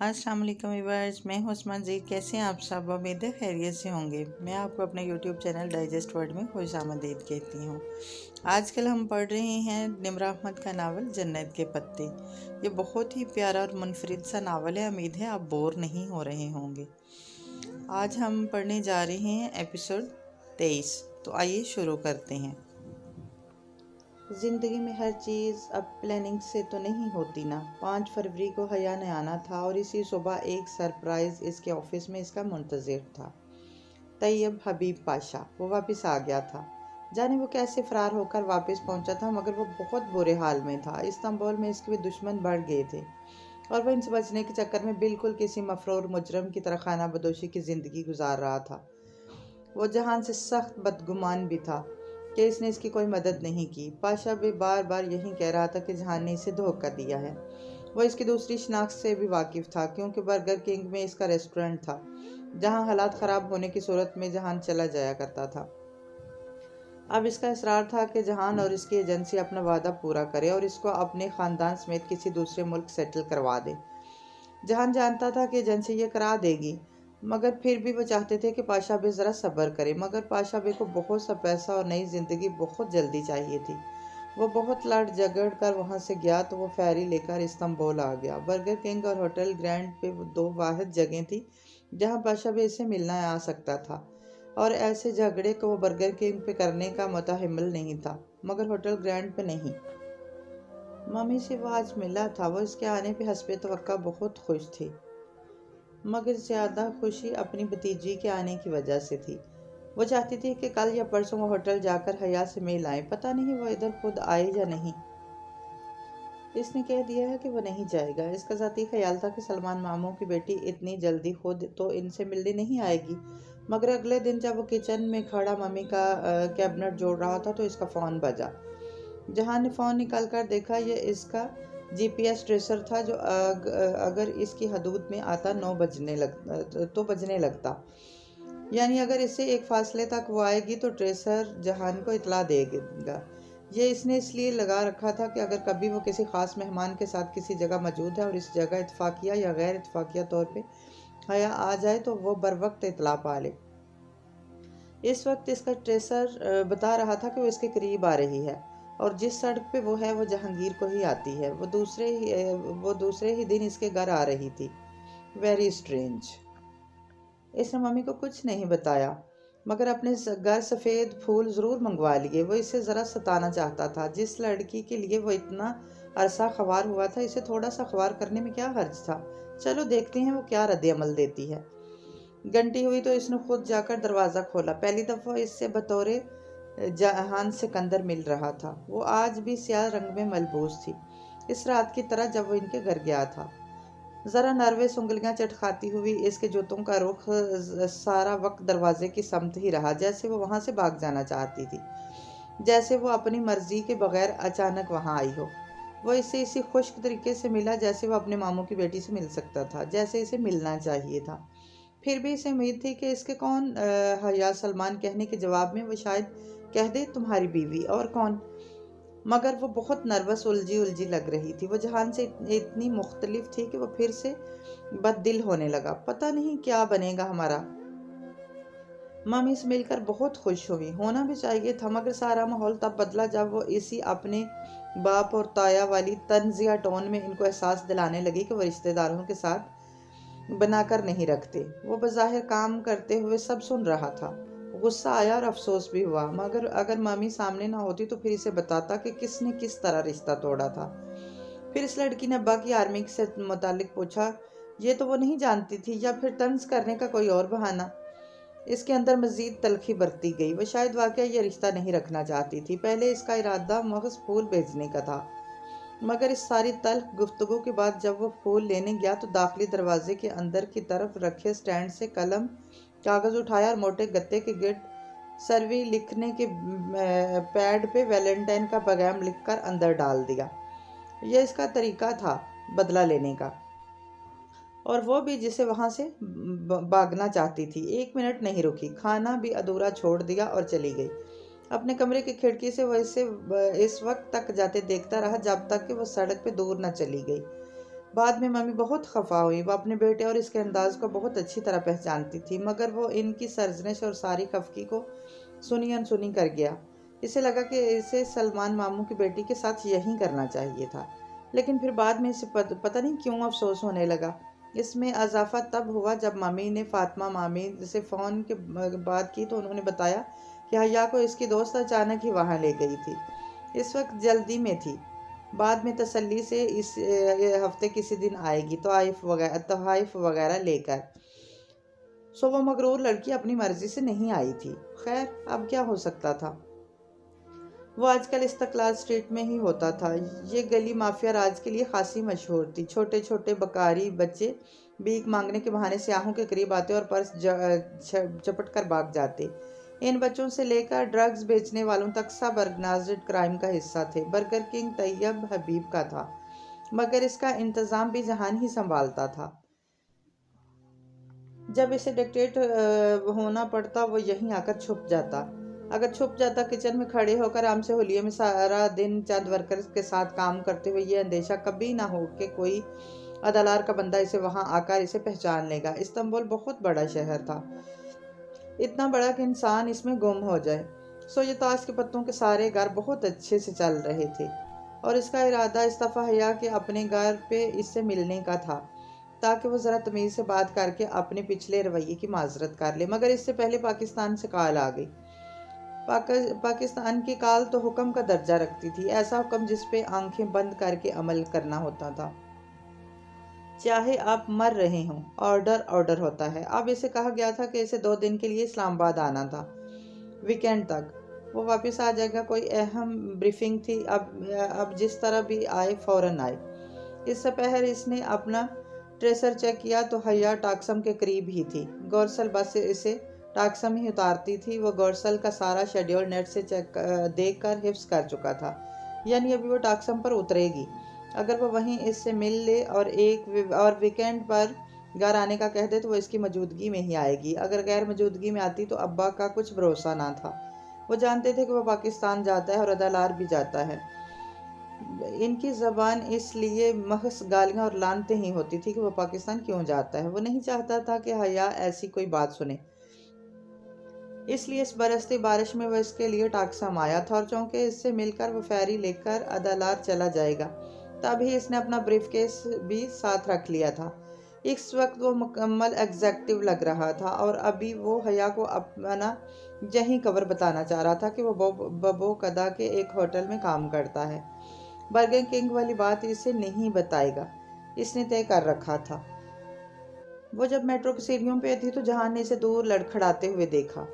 अस्सलाम वालेकुम व्यूअर्स, मैं हूं उस्मान जी। कैसे हैं आप सब? उम्मीद है खैरियत से होंगे। मैं आपको अपने यूट्यूब चैनल डाइजेस्ट वर्ड में खुशामदीद कहती हूं। आजकल हम पढ़ रहे हैं निमरा अहमद का नावल जन्नत के पत्ते। ये बहुत ही प्यारा और मुनफरिद सा नावल है। उम्मीद है आप बोर नहीं हो रहे होंगे। आज हम पढ़ने जा रहे हैं एपिसोड 23। तो आइए शुरू करते हैं। ज़िंदगी में हर चीज़ अब प्लानिंग से तो नहीं होती ना। 5 फरवरी को हया ने आना था और इसी सुबह एक सरप्राइज़ इसके ऑफिस में इसका मुंतज़िर था। तैयब हबीब पाशा वो वापस आ गया था। जाने वो कैसे फ़रार होकर वापस पहुंचा था, मगर वो बहुत बुरे हाल में था। इस्तांबुल में इसके भी दुश्मन बढ़ गए थे और वह इनसे बचने के चक्कर में बिल्कुल किसी मफरूर मुजरम की तरह खाना बदोशी की ज़िंदगी गुजार रहा था। वो जहान से सख्त बदगुमान भी था कि इसने इसकी कोई मदद नहीं की। पाशा भी बार बार यही कह रहा था कि जहान ने इसे धोखा दिया है। वो इसकी दूसरी शनाख्त से भी वाकिफ़ था, क्योंकि बर्गर किंग में इसका रेस्टोरेंट था जहां हालात ख़राब होने की सूरत में जहान चला जाया करता था। अब इसका इसरार था कि जहान और इसकी एजेंसी अपना वादा पूरा करे और इसको अपने ख़ानदान समेत किसी दूसरे मुल्क सेटल करवा दे। जहान जानता था कि एजेंसी ये करा देगी, मगर फिर भी वो चाहते थे कि पाशा बे ज़रा सब्र करे। मगर पाशा बे को बहुत सा पैसा और नई ज़िंदगी बहुत जल्दी चाहिए थी। वो बहुत लड़ झगड़ कर वहाँ से गया तो वो फेरी लेकर इस्तांबुल आ गया। बर्गर किंग और होटल ग्रैंड पे वो दो वाहिद जगह थी जहाँ पाशा बे से मिलना आ सकता था, और ऐसे झगड़े को वो बर्गर किंग पे करने का मुतहम्मिल नहीं था, मगर होटल ग्रैंड पे नहीं। मम्मी से वो आज मिला था। वो इसके आने पे हस्बे तवक्का बहुत खुश थी, मगर ज़्यादा खुशी अपनी भतीजी के आने की वजह से थी। वो चाहती थी कि कल या परसों वो होटल जाकर हया से मिल आए। पता नहीं वो इधर खुद आए या नहीं। इसने कह दिया है कि वो नहीं जाएगा। इसका ज़ाती ख्याल था कि सलमान मामू की बेटी इतनी जल्दी खुद तो इनसे मिलने नहीं आएगी। मगर अगले दिन जब वो किचन में खड़ा मम्मी का कैबिनेट जोड़ रहा था तो इसका फ़ोन बजा। जहां ने फ़ोन निकाल कर देखा, ये इसका GPS ट्रेसर था, जो अगर इसकी हदूद में आता 9 बजने लगता। यानी अगर इससे एक फासले तक वो आएगी तो ट्रेसर जहान को इतला देगा। ये इसने इसलिए लगा रखा था कि अगर कभी वो किसी ख़ास मेहमान के साथ किसी जगह मौजूद है और इस जगह इत्फाकिया या गैर इत्फाकिया तौर पे हया आ जाए तो वो बर वक्त इतला पा ले। इस वक्त इसका ट्रेसर बता रहा था कि वो इसके करीब आ रही है और जिस सड़क पे वो है वो जहांगीर को ही आती है। वो दूसरे ही दिन इसके घर आ रही थी। Very strange. इसने मम्मी को कुछ नहीं बताया, मगर अपने घर सफ़ेद फूल ज़रूर मंगवा लिए। वो इसे ज़रा सताना चाहता था। जिस लड़की के लिए वो इतना अरसा ख्वार हुआ था, इसे थोड़ा सा ख्वार करने में क्या हर्ज था। चलो देखते हैं वो क्या रद्द-ए-अमल देती है। घंटी हुई तो इसने खुद जाकर दरवाज़ा खोला। पहली दफ़ा इससे बतौरे जहान सिकंदर मिल रहा था। वो आज भी स्याह रंग में मलबूस थी, इस रात की तरह जब वो इनके घर गया था। ज़रा नर्वस उंगलियां चटखाती हुई इसके जूतों का रुख सारा वक्त दरवाजे की समत ही रहा, जैसे वो वहाँ से भाग जाना चाहती थी, जैसे वो अपनी मर्जी के बगैर अचानक वहाँ आई हो। वो इसे इसी खुश्क तरीके से मिला जैसे वो अपने मामू की बेटी से मिल सकता था, जैसे इसे मिलना चाहिए था। फिर भी इसे उम्मीद थी कि इसके कौन हया सलमान कहने के जवाब में वो शायद कह दे तुम्हारी बीवी, और कौन। मगर वो बहुत नर्वस उलझी उलझी लग रही थी। वो जहान से इतनी मुख्तलिफ थी कि वो फिर से बददिल होने लगा। पता नहीं क्या बनेगा हमारा। मम्मी से मिलकर बहुत खुश हुई, होना भी चाहिए था, मगर सारा माहौल तब बदला जब वो इसी अपने बाप और ताया वाली तंजिया टोन में इनको एहसास दिलाने लगी कि वो रिश्तेदारों के साथ बनाकर नहीं रखते। वो बज़ाहिर काम करते हुए सब सुन रहा था। गुस्सा आया और अफसोस भी हुआ, मगर अगर मामी सामने ना होती तो फिर इसे बताता कि किसने किस तरह रिश्ता तोड़ा था। फिर इस लड़की ने अब्बा की आर्मी से मुतालिक पूछा। ये तो वो नहीं जानती थी, या फिर तंज करने का कोई और बहाना। इसके अंदर मजीद तलखी बरती गई। वह शायद वाकई ये रिश्ता नहीं रखना चाहती थी। पहले इसका इरादा महज फूल भेजने का था, मगर इस सारी तल्ख गुफ्तगू के बाद जब वो फूल लेने गया तो दाखिली दरवाजे के अंदर की तरफ रखे स्टैंड से कलम कागज़ उठाया और मोटे गत्ते के गिर्द सर्वी लिखने के पैड पे वैलेंटाइन का पैगाम लिखकर अंदर डाल दिया। यह इसका तरीका था बदला लेने का, और वो भी जिसे वहाँ से भागना चाहती थी। 1 मिनट नहीं रुकी, खाना भी अधूरा छोड़ दिया और चली गई। अपने कमरे की खिड़की से वह इसे इस वक्त तक जाते देखता रहा जब तक कि वह सड़क पे दूर न चली गई। बाद में मम्मी बहुत खफा हुई। वो अपने बेटे और इसके अंदाज को बहुत अच्छी तरह पहचानती थी, मगर वो इनकी सर्जनिश और सारी खफकी को सुनी अनसुनी कर गया। इसे लगा कि इसे सलमान मामू की बेटी के साथ यही करना चाहिए था, लेकिन फिर बाद में इसे पता नहीं क्यों अफसोस होने लगा। इसमें अजाफा तब हुआ जब मम्मी ने फातिमा मामी से फ़ोन के बात की तो उन्होंने बताया कि हया को इसकी दोस्त अचानक ही वहाँ ले गई थी। इस वक्त जल्दी में थी। बाद में तसल्ली से इस हफ्ते किसी दिन आएगी तोहाइफ वगैरह लेकर। सो वो मगरूर लड़की अपनी मर्जी से नहीं आई थी। खैर, अब क्या हो सकता था। वो आजकल इस्तकलाल स्ट्रीट में ही होता था। ये गली माफिया राज के लिए खासी मशहूर थी। छोटे छोटे बकारी बच्चे भीख मांगने के बहाने स्याहों के करीब आते और पर्स झपट कर भाग जाते। इन बच्चों से लेकर ड्रग्स बेचने वालों तक सब ऑर्गेनाइज्ड क्राइम का हिस्सा थे। बर्गर किंग तैयब हबीब का था, मगर इसका इंतज़ाम भी जहान ही संभालता था। जब इसे डिक्टेट होना पड़ता वो यहीं आकर छुप जाता। अगर छुप जाता किचन में खड़े होकर आम से होलिये में सारा दिन चंद वर्कर्स के साथ काम करते हुए, ये अंदेशा कभी ना हो कि कोई अदालार का बंदा इसे वहां आकर इसे पहचान लेगा। इस्तांबुल बहुत बड़ा शहर था, इतना बड़ा कि इंसान इसमें गुम हो जाए। सो ये ताश के पत्तों के सारे घर बहुत अच्छे से चल रहे थे और इसका इरादा इस्तफा हया के अपने घर पे इससे मिलने का था, ताकि वो ज़रा तमीज़ से बात करके अपने पिछले रवैये की माजरत कर ले। मगर इससे पहले पाकिस्तान से कॉल आ गई। पाकिस्तान की कॉल तो हुक्म का दर्जा रखती थी, ऐसा हुक्म जिस पे आंखें बंद करके अमल करना होता था, चाहे आप मर रहे हों। ऑर्डर ऑर्डर होता है। अब इसे कहा गया था कि इसे 2 दिन के लिए इस्लामाबाद आना था, वीकेंड तक वो वापस आ जाएगा। कोई अहम ब्रीफिंग थी। अब जिस तरह भी आए फ़ौरन आए। इससे पहले इसने अपना ट्रेसर चेक किया तो हया टाक्सम के करीब ही थी। गोरसल बस इसे टाक्सम ही उतारती थी। वो गोरसल का सारा शेड्यूल नेट से देख कर हिफ्स कर चुका था, यानी अभी वो टाक्सम पर उतरेगी। अगर वो वहीं इससे मिल ले और वीकेंड पर घर आने का कह दे तो वो इसकी मौजूदगी में ही आएगी। अगर गैर मौजूदगी में आती तो अब्बा का कुछ भरोसा ना था। वो जानते थे कि वो पाकिस्तान जाता है और अदालार भी जाता है। इनकी ज़बान इसलिए महज गालियाँ और लानतें ही होती थी कि वो पाकिस्तान क्यों जाता है। वो नहीं चाहता था कि हया ऐसी कोई बात सुने, इसलिए इस बरसती बारिश में वो इसके लिए टाक्सम आया था और चूंकि इससे मिलकर वो फेरी लेकर अदालार चला जाएगा, तभी इसने अपना ब्रीफकेस भी साथ रख लिया था। इस वक्त वो मुकम्मल एग्जेक्टिव लग रहा था और अभी वो हया को अपना यही खबर बताना चाह रहा था कि वो बबो कदा के एक होटल में काम करता है। बर्गर किंग वाली बात इसे नहीं बताएगा, इसने तय कर रखा था। वो जब मेट्रो की सीढ़ियों पे थी तो जहान ने इसे दूर लड़खड़ाते हुए देखा।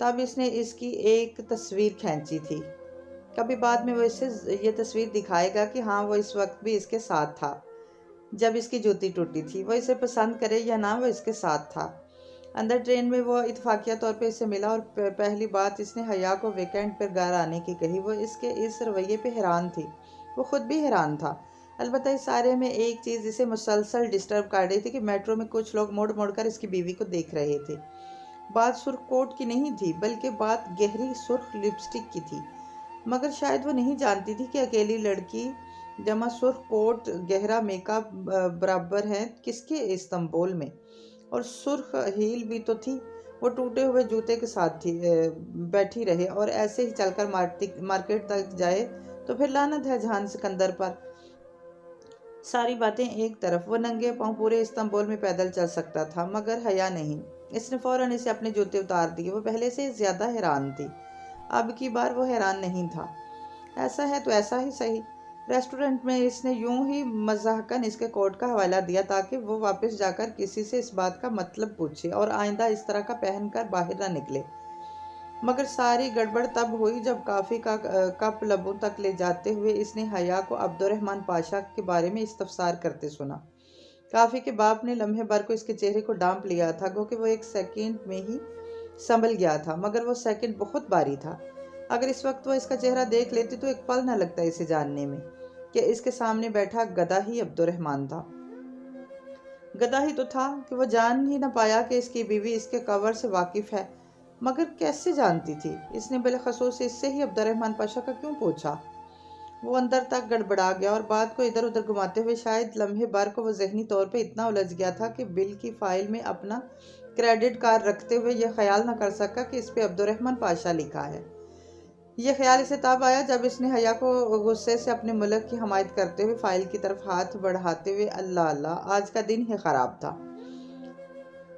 तब इसने इसकी एक तस्वीर खींची थी। कभी बाद में वो इसे ये तस्वीर दिखाएगा कि हाँ, वो इस वक्त भी इसके साथ था जब इसकी जूती टूटी थी। वो इसे पसंद करे या ना, वो इसके साथ था। अंदर ट्रेन में वो इत्फाकिया तौर पे इससे मिला और पहली बात इसने हया को वीकेंड पर घर आने की कही। वो इसके इस रवैये पे हैरान थी। वो खुद भी हैरान था। अलबत्ता इस सारे में एक चीज़ इसे मुसलसल डिस्टर्ब कर रही थी कि मेट्रो में कुछ लोग मुड़ मुड़ कर इसकी बीवी को देख रहे थे। बात सुर्ख कोट की नहीं थी, बल्कि बात गहरी सुर्ख लिपस्टिक की थी। मगर शायद वो नहीं जानती थी कि अकेली लड़की जमा सुर्ख कोट गहरा मेकअप बराबर है किसके इस्तांबुल में। और सुर्ख हील भी तो थी। वो टूटे हुए जूते के साथ थी बैठी रहे और ऐसे ही चलकर मार्केट तक जाए तो फिर लानत है जहान सिकंदर पर। सारी बातें एक तरफ, वो नंगे पांव पूरे इस्तांबुल में पैदल चल सकता था, मगर हया नहीं। इसने फौरन इसे अपने जूते उतार दिए। वो पहले से ज़्यादा हैरान थी, अब की बार वो हैरान नहीं था। ऐसा है तो ऐसा ही सही। रेस्टोरेंट में इसने यूं ही मजाकन इसके कोट का हवाला दिया ताकि वो वापस जाकर किसी से इस बात का मतलब पूछे और आइंदा इस तरह का पहनकर बाहर ना निकले। मगर सारी गड़बड़ तब हुई जब काफ़ी का कप लबों तक ले जाते हुए इसने हया को अब्दुर्रहमान पाशा के बारे में इस्तफसार करते सुना। काफ़ी के बाप ने लम्हे भर को इसके चेहरे को डांप लिया था, क्योंकि वो एक सेकंड में ही संभल गया था, मगर वो सेकंड बहुत भारी था। अगर इस वक्त वो इसका चेहरा देख लेती तो एक पल न लगता इसे जानने में कि इसके सामने बैठा गधा ही अब्दुर्रहमान था। गधा ही तो था कि वो जान ही न पाया कि इसकी बीवी इसके कवर से वाकिफ़ है। मगर कैसे जानती थी? इसने बिलखसूस इससे ही अब्दुर्रहमान पाशा का क्यों पूछा? वो अंदर तक गड़बड़ा गया और बात को इधर उधर घुमाते हुए शायद लम्हे भर को वो जहनी तौर पे इतना उलझ गया था कि बिल की फाइल में अपना क्रेडिट कार्ड रखते हुए यह ख्याल न कर सका कि इस पे अब्दुर्रहमान पाशा लिखा है। यह ख्याल इसे तब आया जब इसने हया को गुस्से से अपने मुल्क की हमायत करते हुए फाइल की तरफ हाथ बढ़ाते हुए अल्लाह अल्लाह, आज का दिन ही खराब था।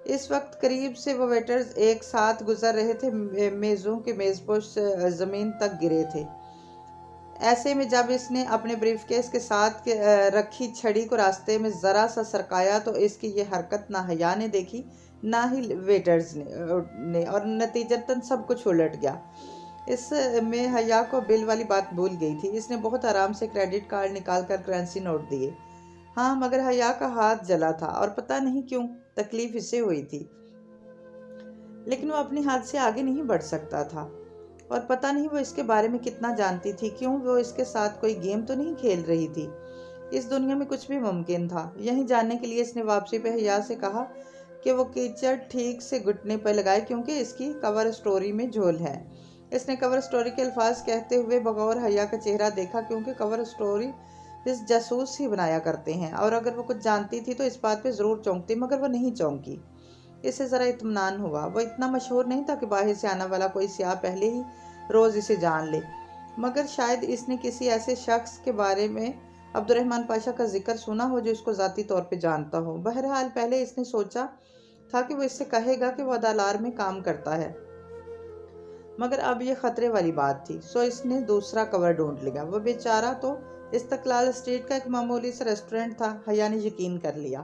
इस वक्त करीब से वो वेटर्स एक साथ गुजर रहे थे, मेज़ों के मेज़पोश ज़मीन तक गिरे थे। ऐसे में जब इसने अपने ब्रीफकेस के साथ रखी छड़ी को रास्ते में ज़रा सा सरकाया तो इसकी ये हरकत ना हया ने देखी ना ही वेटर्स ने और नतीजतन सब कुछ उलट गया। इसमें हया को बिल वाली बात भूल गई थी। इसने बहुत आराम से क्रेडिट कार्ड निकाल कर करेंसी नोट दिए। हाँ, मगर हया का हाथ जला था और पता नहीं क्यों तकलीफ इसे हुई थी, लेकिन वो अपने हाथ से आगे नहीं बढ़ सकता था। और पता नहीं वो इसके बारे में कितना जानती थी, क्यों वो इसके साथ कोई गेम तो नहीं खेल रही थी। इस दुनिया में कुछ भी मुमकिन था। यही जानने के लिए इसने वापसी पे हया से कहा कि वो कीचड़ ठीक से घुटने पर लगाए, क्योंकि इसकी कवर स्टोरी में झोल है। इसने कवर स्टोरी के अल्फाज कहते हुए बगौर हया का चेहरा देखा, क्योंकि कवर स्टोरी इस जासूस ही बनाया करते हैं और अगर वो कुछ जानती थी तो इस बात पे ज़रूर चौंकती, मगर वो नहीं चौंकी। इससे ज़रा इत्मीनान हुआ। वो इतना मशहूर नहीं था कि बाहर से आने वाला कोई सियाह पहले ही रोज़ इसे जान ले, मगर शायद इसने किसी ऐसे शख्स के बारे में अब्दुर्रहमान पाशा का जिक्र सुना हो जो इसको ज़ाती तौर पे जानता हो। बहरहाल पहले इसने सोचा था कि वो इससे कहेगा कि वो अदालार में काम करता है, मगर अब ये ख़तरे वाली बात थी। सो इसने दूसरा कवर ढूंढ लिया। वो बेचारा तो इस्तकलाल स्ट्रीट का एक मामूली सा रेस्टोरेंट था। हया ने यकीन कर लिया।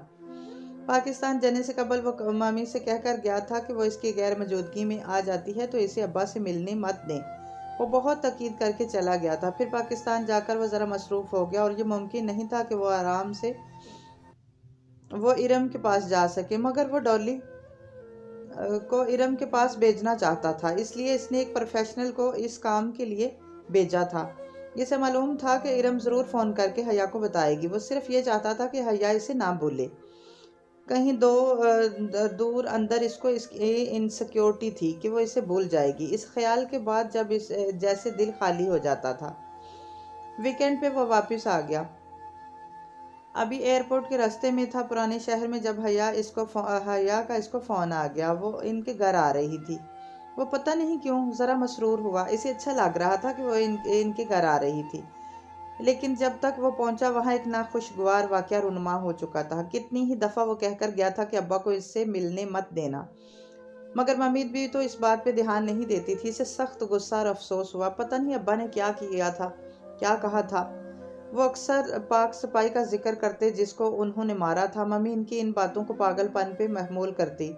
पाकिस्तान जाने से कबल वो मामी से कहकर गया था कि वो इसकी गैर मौजूदगी में आ जाती है तो इसे अब्बा से मिलने मत दें। वो बहुत तकीद करके चला गया था। फिर पाकिस्तान जाकर वो ज़रा मसरूफ़ हो गया और ये मुमकिन नहीं था कि वो आराम से वो इरम के पास जा सके, मगर वो डॉली को इरम के पास भेजना चाहता था, इसलिए इसने एक प्रोफेशनल को इस काम के लिए भेजा था। इसे मालूम था कि इरम ज़रूर फ़ोन करके हया को बताएगी। वो सिर्फ ये चाहता था कि हया इसे ना भूले। कहीं दूर अंदर इसको इसकी इनसिक्योरिटी थी कि वो इसे भूल जाएगी। इस ख्याल के बाद जब इस जैसे दिल खाली हो जाता था। वीकेंड पे वो वापस आ गया। अभी एयरपोर्ट के रास्ते में था पुराने शहर में जब हया का इसको फ़ोन आ गया। वो इनके घर आ रही थी। वो पता नहीं क्यों ज़रा मसरूर हुआ। इसे अच्छा लग रहा था कि वो इनके घर आ रही थी, लेकिन जब तक वो पहुंचा वहाँ एक नाखुशगवार वाक़या रुनुमा हो चुका था। कितनी ही दफ़ा वो कहकर गया था कि अब्बा को इससे मिलने मत देना, मगर ममीद भी तो इस बात पे ध्यान नहीं देती थी। इसे सख्त गुस्सा और अफसोस हुआ। पता नहीं अब्बा ने क्या किया था, क्या कहा था। वो अक्सर पाक सफाई का जिक्र करते जिसको उन्होंने मारा था। मम्मी इनकी इन बातों को पागलपन पे महमूल करती।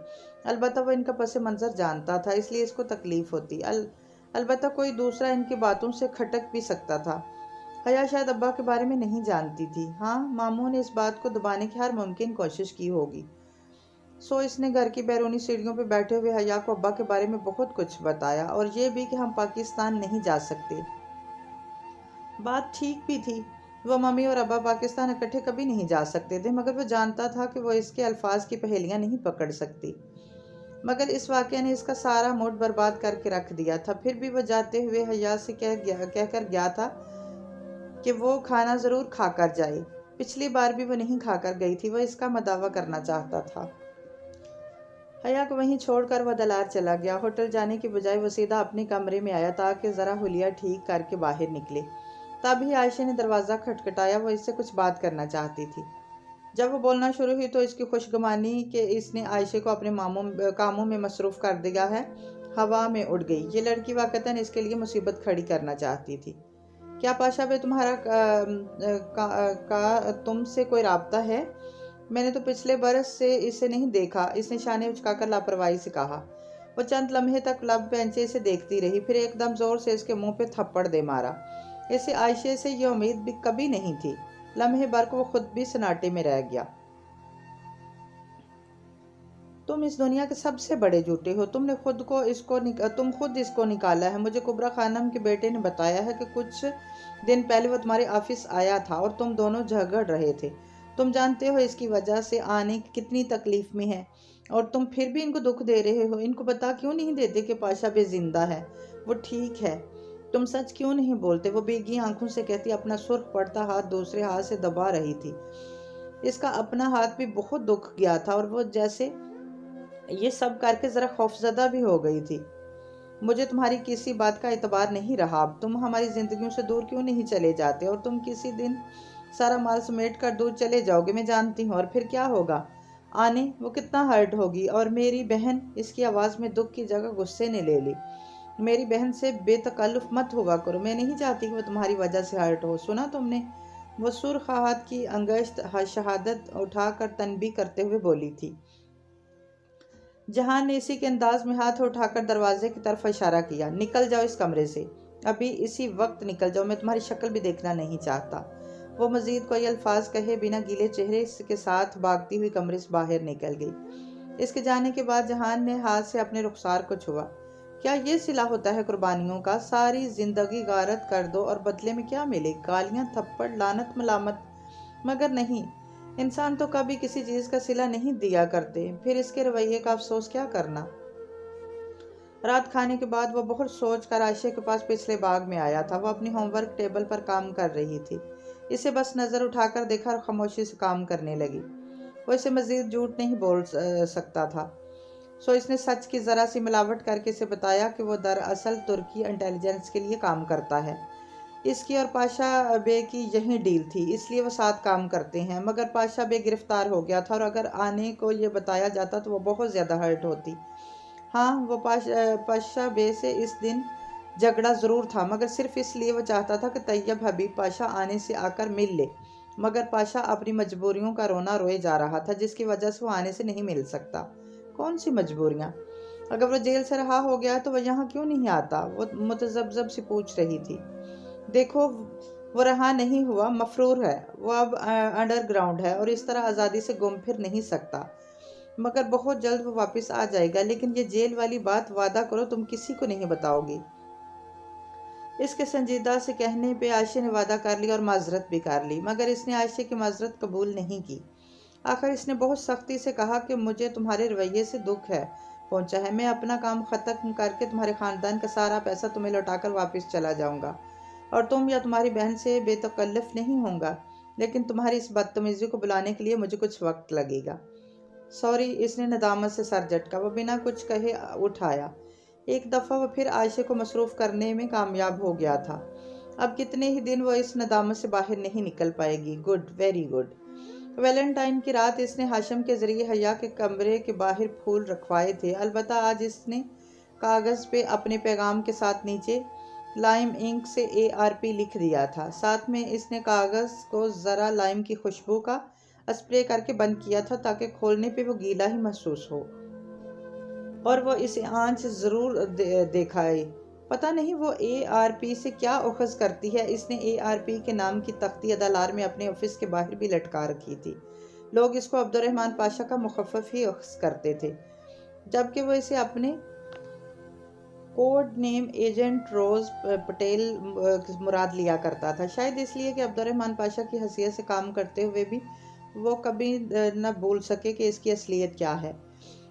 अलबत्ता वो इनका पस मंज़र जानता था, इसलिए इसको तकलीफ़ होती। अलबत्ता कोई दूसरा इनकी बातों से खटक भी सकता था। हया शायद अब्बा के बारे में नहीं जानती थी। हाँ, मामू ने इस बात को दबाने की हर मुमकिन कोशिश की होगी। सो इसने घर की बैरूनी सीढ़ियों पर बैठे हुए हया को अब्बा के बारे में बहुत कुछ बताया, और ये भी कि हम पाकिस्तान नहीं जा सकते। बात ठीक भी थी। वो मम्मी और अब्बा पाकिस्तान इकट्ठे कभी नहीं जा सकते थे, मगर वो जानता था कि वो इसके अल्फाज की पहेलियां नहीं पकड़ सकती। मगर इस वाक़या ने इसका सारा मूड बर्बाद करके रख दिया था। फिर भी वो जाते हुए हया से कहकर गया था कि वो खाना ज़रूर खा कर जाए। पिछली बार भी वो नहीं खाकर गई थी। वह इसका मदावा करना चाहता था। हया को वहीं छोड़कर वह दलार चला गया। होटल जाने की बजाय वो सीधा अपने कमरे में आया ताकि ज़रा हुलिया ठीक करके बाहर निकले। तभी आयशा ने दरवाज़ा खटखटाया। वो इससे कुछ बात करना चाहती थी। जब वो बोलना शुरू हुई तो इसकी खुशगुमानी कि इसने आयशा को अपने कामों में मसरूफ़ कर दिया है हवा में उड़ गई। ये लड़की वाक़तन इसके लिए मुसीबत खड़ी करना चाहती थी। क्या पाशा भाई तुम्हारा तुमसे कोई राब्ता है? मैंने तो पिछले बरस से इसे नहीं देखा, इसने शाने उचकाकर लापरवाही से कहा। वो चंद लम्हे तक लब बेंचे से देखती रही, फिर एकदम जोर से इसके मुंह पे थप्पड़ दे मारा। इसे आयशे से ये उम्मीद भी कभी नहीं थी। लम्हे भर को वो खुद भी सन्नाटे में रह गया। तुम इस दुनिया के सबसे बड़े झूठे हो। तुम खुद इसको निकाला है। मुझे कुबरा खानम के बेटे ने बताया है कि कुछ दिन पहले वो तुम्हारे ऑफिस आया था और तुम दोनों झगड़ रहे थे। तुम जानते हो इसकी वजह से आने की कितनी तकलीफ में है, और तुम फिर भी इनको दुख दे रहे हो। इनको बता क्यों नहीं देते कि पाशा बे जिंदा है, वो ठीक है। तुम सच क्यों नहीं बोलते? वो भीगी आंखों से कहती, अपना सुर्ख पड़ता हाथ दूसरे हाथ से दबा रही थी। इसका अपना हाथ भी बहुत दुख गया था और वो जैसे ये सब करके जरा खौफजदा भी हो गई थी। मुझे तुम्हारी किसी बात का एतबार नहीं रहा। अब तुम हमारी जिंदगियों से दूर क्यों नहीं चले जाते? और तुम किसी दिन सारा माल समेट कर दूर चले जाओगे, मैं जानती हूँ। और फिर क्या होगा? आने वो कितना हर्ट होगी। और मेरी बहन, इसकी आवाज़ में दुख की जगह गुस्से ने ले ली, मेरी बहन से बेतकल्लुफ मत हुआ करो। मैं नहीं चाहती कि वो तुम्हारी वजह से हर्ट हो। सुना तुमने? वो सुर्ख हाथ की अंगश्त शहादत उठाकर तनबी करते हुए बोली थी। जहान ने इसी के अंदाज में हाथ उठाकर दरवाजे की तरफ इशारा किया। निकल जाओ इस कमरे से, अभी इसी वक्त निकल जाओ, मैं तुम्हारी शक्ल भी देखना नहीं चाहता। वो मजीद कोई अल्फाज कहे बिना गीले चेहरे के साथ भागती हुई कमरे से बाहर निकल गई। इसके जाने के बाद जहान ने हाथ से अपने रुखसार को छुआ। क्या ये सिला होता है कुर्बानियों का? सारी जिंदगी गारत कर दो और बदले में क्या मिले? गालियां, थप्पड़, लानत, मलामत। मगर नहीं, इंसान तो कभी किसी चीज का सिला नहीं दिया करते, फिर इसके रवैये का अफसोस क्या करना। रात खाने के बाद वो बहुत सोच कर आयशा के पास पिछले बाग में आया था। वो अपनी होमवर्क टेबल पर काम कर रही थी। इसे बस नजर उठाकर देखा और खामोशी से काम करने लगी। वो इसे मजीद झूठ नहीं बोल सकता था, सो इसने सच की जरा सी मिलावट करके इसे बताया कि वो दरअसल तुर्की इंटेलिजेंस के लिए काम करता है। इसकी और पाशा बे की यही डील थी, इसलिए वो साथ काम करते हैं। मगर पाशा बे गिरफ्तार हो गया था और अगर आने को ये बताया जाता तो वो बहुत ज़्यादा हर्ट होती। हाँ, वो पाशा बे से इस दिन झगड़ा ज़रूर था, मगर सिर्फ इसलिए वो चाहता था कि तैयब हबीब पाशा आने से आकर मिल ले। मगर पाशा अपनी मजबूरियों का रोना रोए जा रहा था, जिसकी वजह से वो आने से नहीं मिल सकता। कौन सी मजबूरियाँ? अगर वो जेल से रहा हो गया तो वह यहाँ क्यों नहीं आता? वो मुतजब्जब से पूछ रही थी। देखो, वो रहा नहीं हुआ, मफरूर है। वो अब अंडरग्राउंड है और इस तरह आज़ादी से घूम फिर नहीं सकता। मगर बहुत जल्द वो वापस आ जाएगा। लेकिन ये जेल वाली बात, वादा करो तुम किसी को नहीं बताओगी। इसके संजीदा से कहने पे आयशा ने वादा कर लिया और माजरत भी कर ली, मगर इसने आयशा की माजरत कबूल नहीं की। आखिर इसने बहुत सख्ती से कहा कि मुझे तुम्हारे रवैये से दुख है पहुंचा है। मैं अपना काम ख़त्म करके तुम्हारे ख़ानदान का सारा पैसा तुम्हें लौटाकर वापस चला जाऊंगा और तुम या तुम्हारी बहन से बेतकल्लफ नहीं होगा। लेकिन तुम्हारी इस बदतमीज़ी को बुलाने के लिए मुझे कुछ वक्त लगेगा। सॉरी, इसने नदामत से सर झटका। वह बिना कुछ कहे उठाया। एक दफ़ा वह फिर आयशा को मसरूफ़ करने में कामयाब हो गया था। अब कितने ही दिन वह इस नदामत से बाहर नहीं निकल पाएगी। Good, very good. वैलेंटाइन की रात इसने हाशम के ज़रिए हया के कमरे के बाहर फूल रखवाए थे। अलबत्ता आज इसने कागज़ पे अपने पैगाम के साथ नीचे लाइम इंक से ARP लिख दिया था। साथ में इसने कागज़ को ज़रा लाइम की खुशबू का स्प्रे करके बंद किया था ताकि खोलने पे वो गीला ही महसूस हो और वो इसे आंच ज़रूर दिखाए। पता नहीं वो ARP से क्या उखज़ करती है। इसने ARP के नाम की तख्ती अदालार में अपने ऑफिस के बाहर भी लटका रखी थी। लोग इसको अब्दुर्रहमान पाशा का मुखफ़्फ़ ही उखज़ करते थे, जबकि वो इसे अपने कोड नेम एजेंट रोज़ पटेल मुराद लिया करता था। शायद इसलिए कि अब्दुर्रहमान पाशा की हैसियत से काम करते हुए भी वो कभी न भूल सके कि इसकी असलियत क्या है।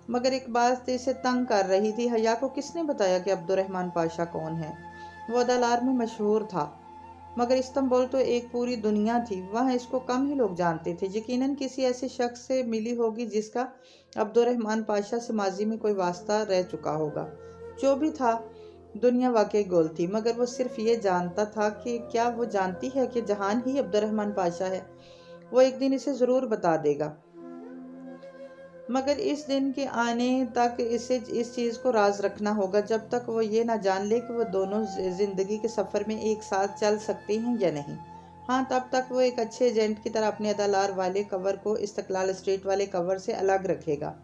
मगर एक बात इसे तंग कर रही थी। हया को किसने बताया कि अब्दुर्रहमान पाशा कौन है? वो अदालार में मशहूर था, मगर इस्तांबुल तो एक पूरी दुनिया थी, वहाँ इसको कम ही लोग जानते थे। यकीनन किसी ऐसे शख्स से मिली होगी जिसका अब्दुर्रहमान पाशा से माजी में कोई वास्ता रह चुका होगा। जो भी था, दुनिया वाकई गोल थी। मगर वो सिर्फ ये जानता था कि क्या वो जानती है कि जहान ही अब्दुर्रहमान पाशा है? वो एक दिन इसे ज़रूर बता देगा, मगर इस दिन के आने तक इसे इस चीज़ को राज रखना होगा, जब तक वो ये ना जान ले कि वो दोनों ज़िंदगी के सफ़र में एक साथ चल सकते हैं या नहीं। हाँ, तब तक वो एक अच्छे एजेंट की तरह अपने अदालार वाले कवर को इस्तकलाल स्ट्रीट वाले कवर से अलग रखेगा।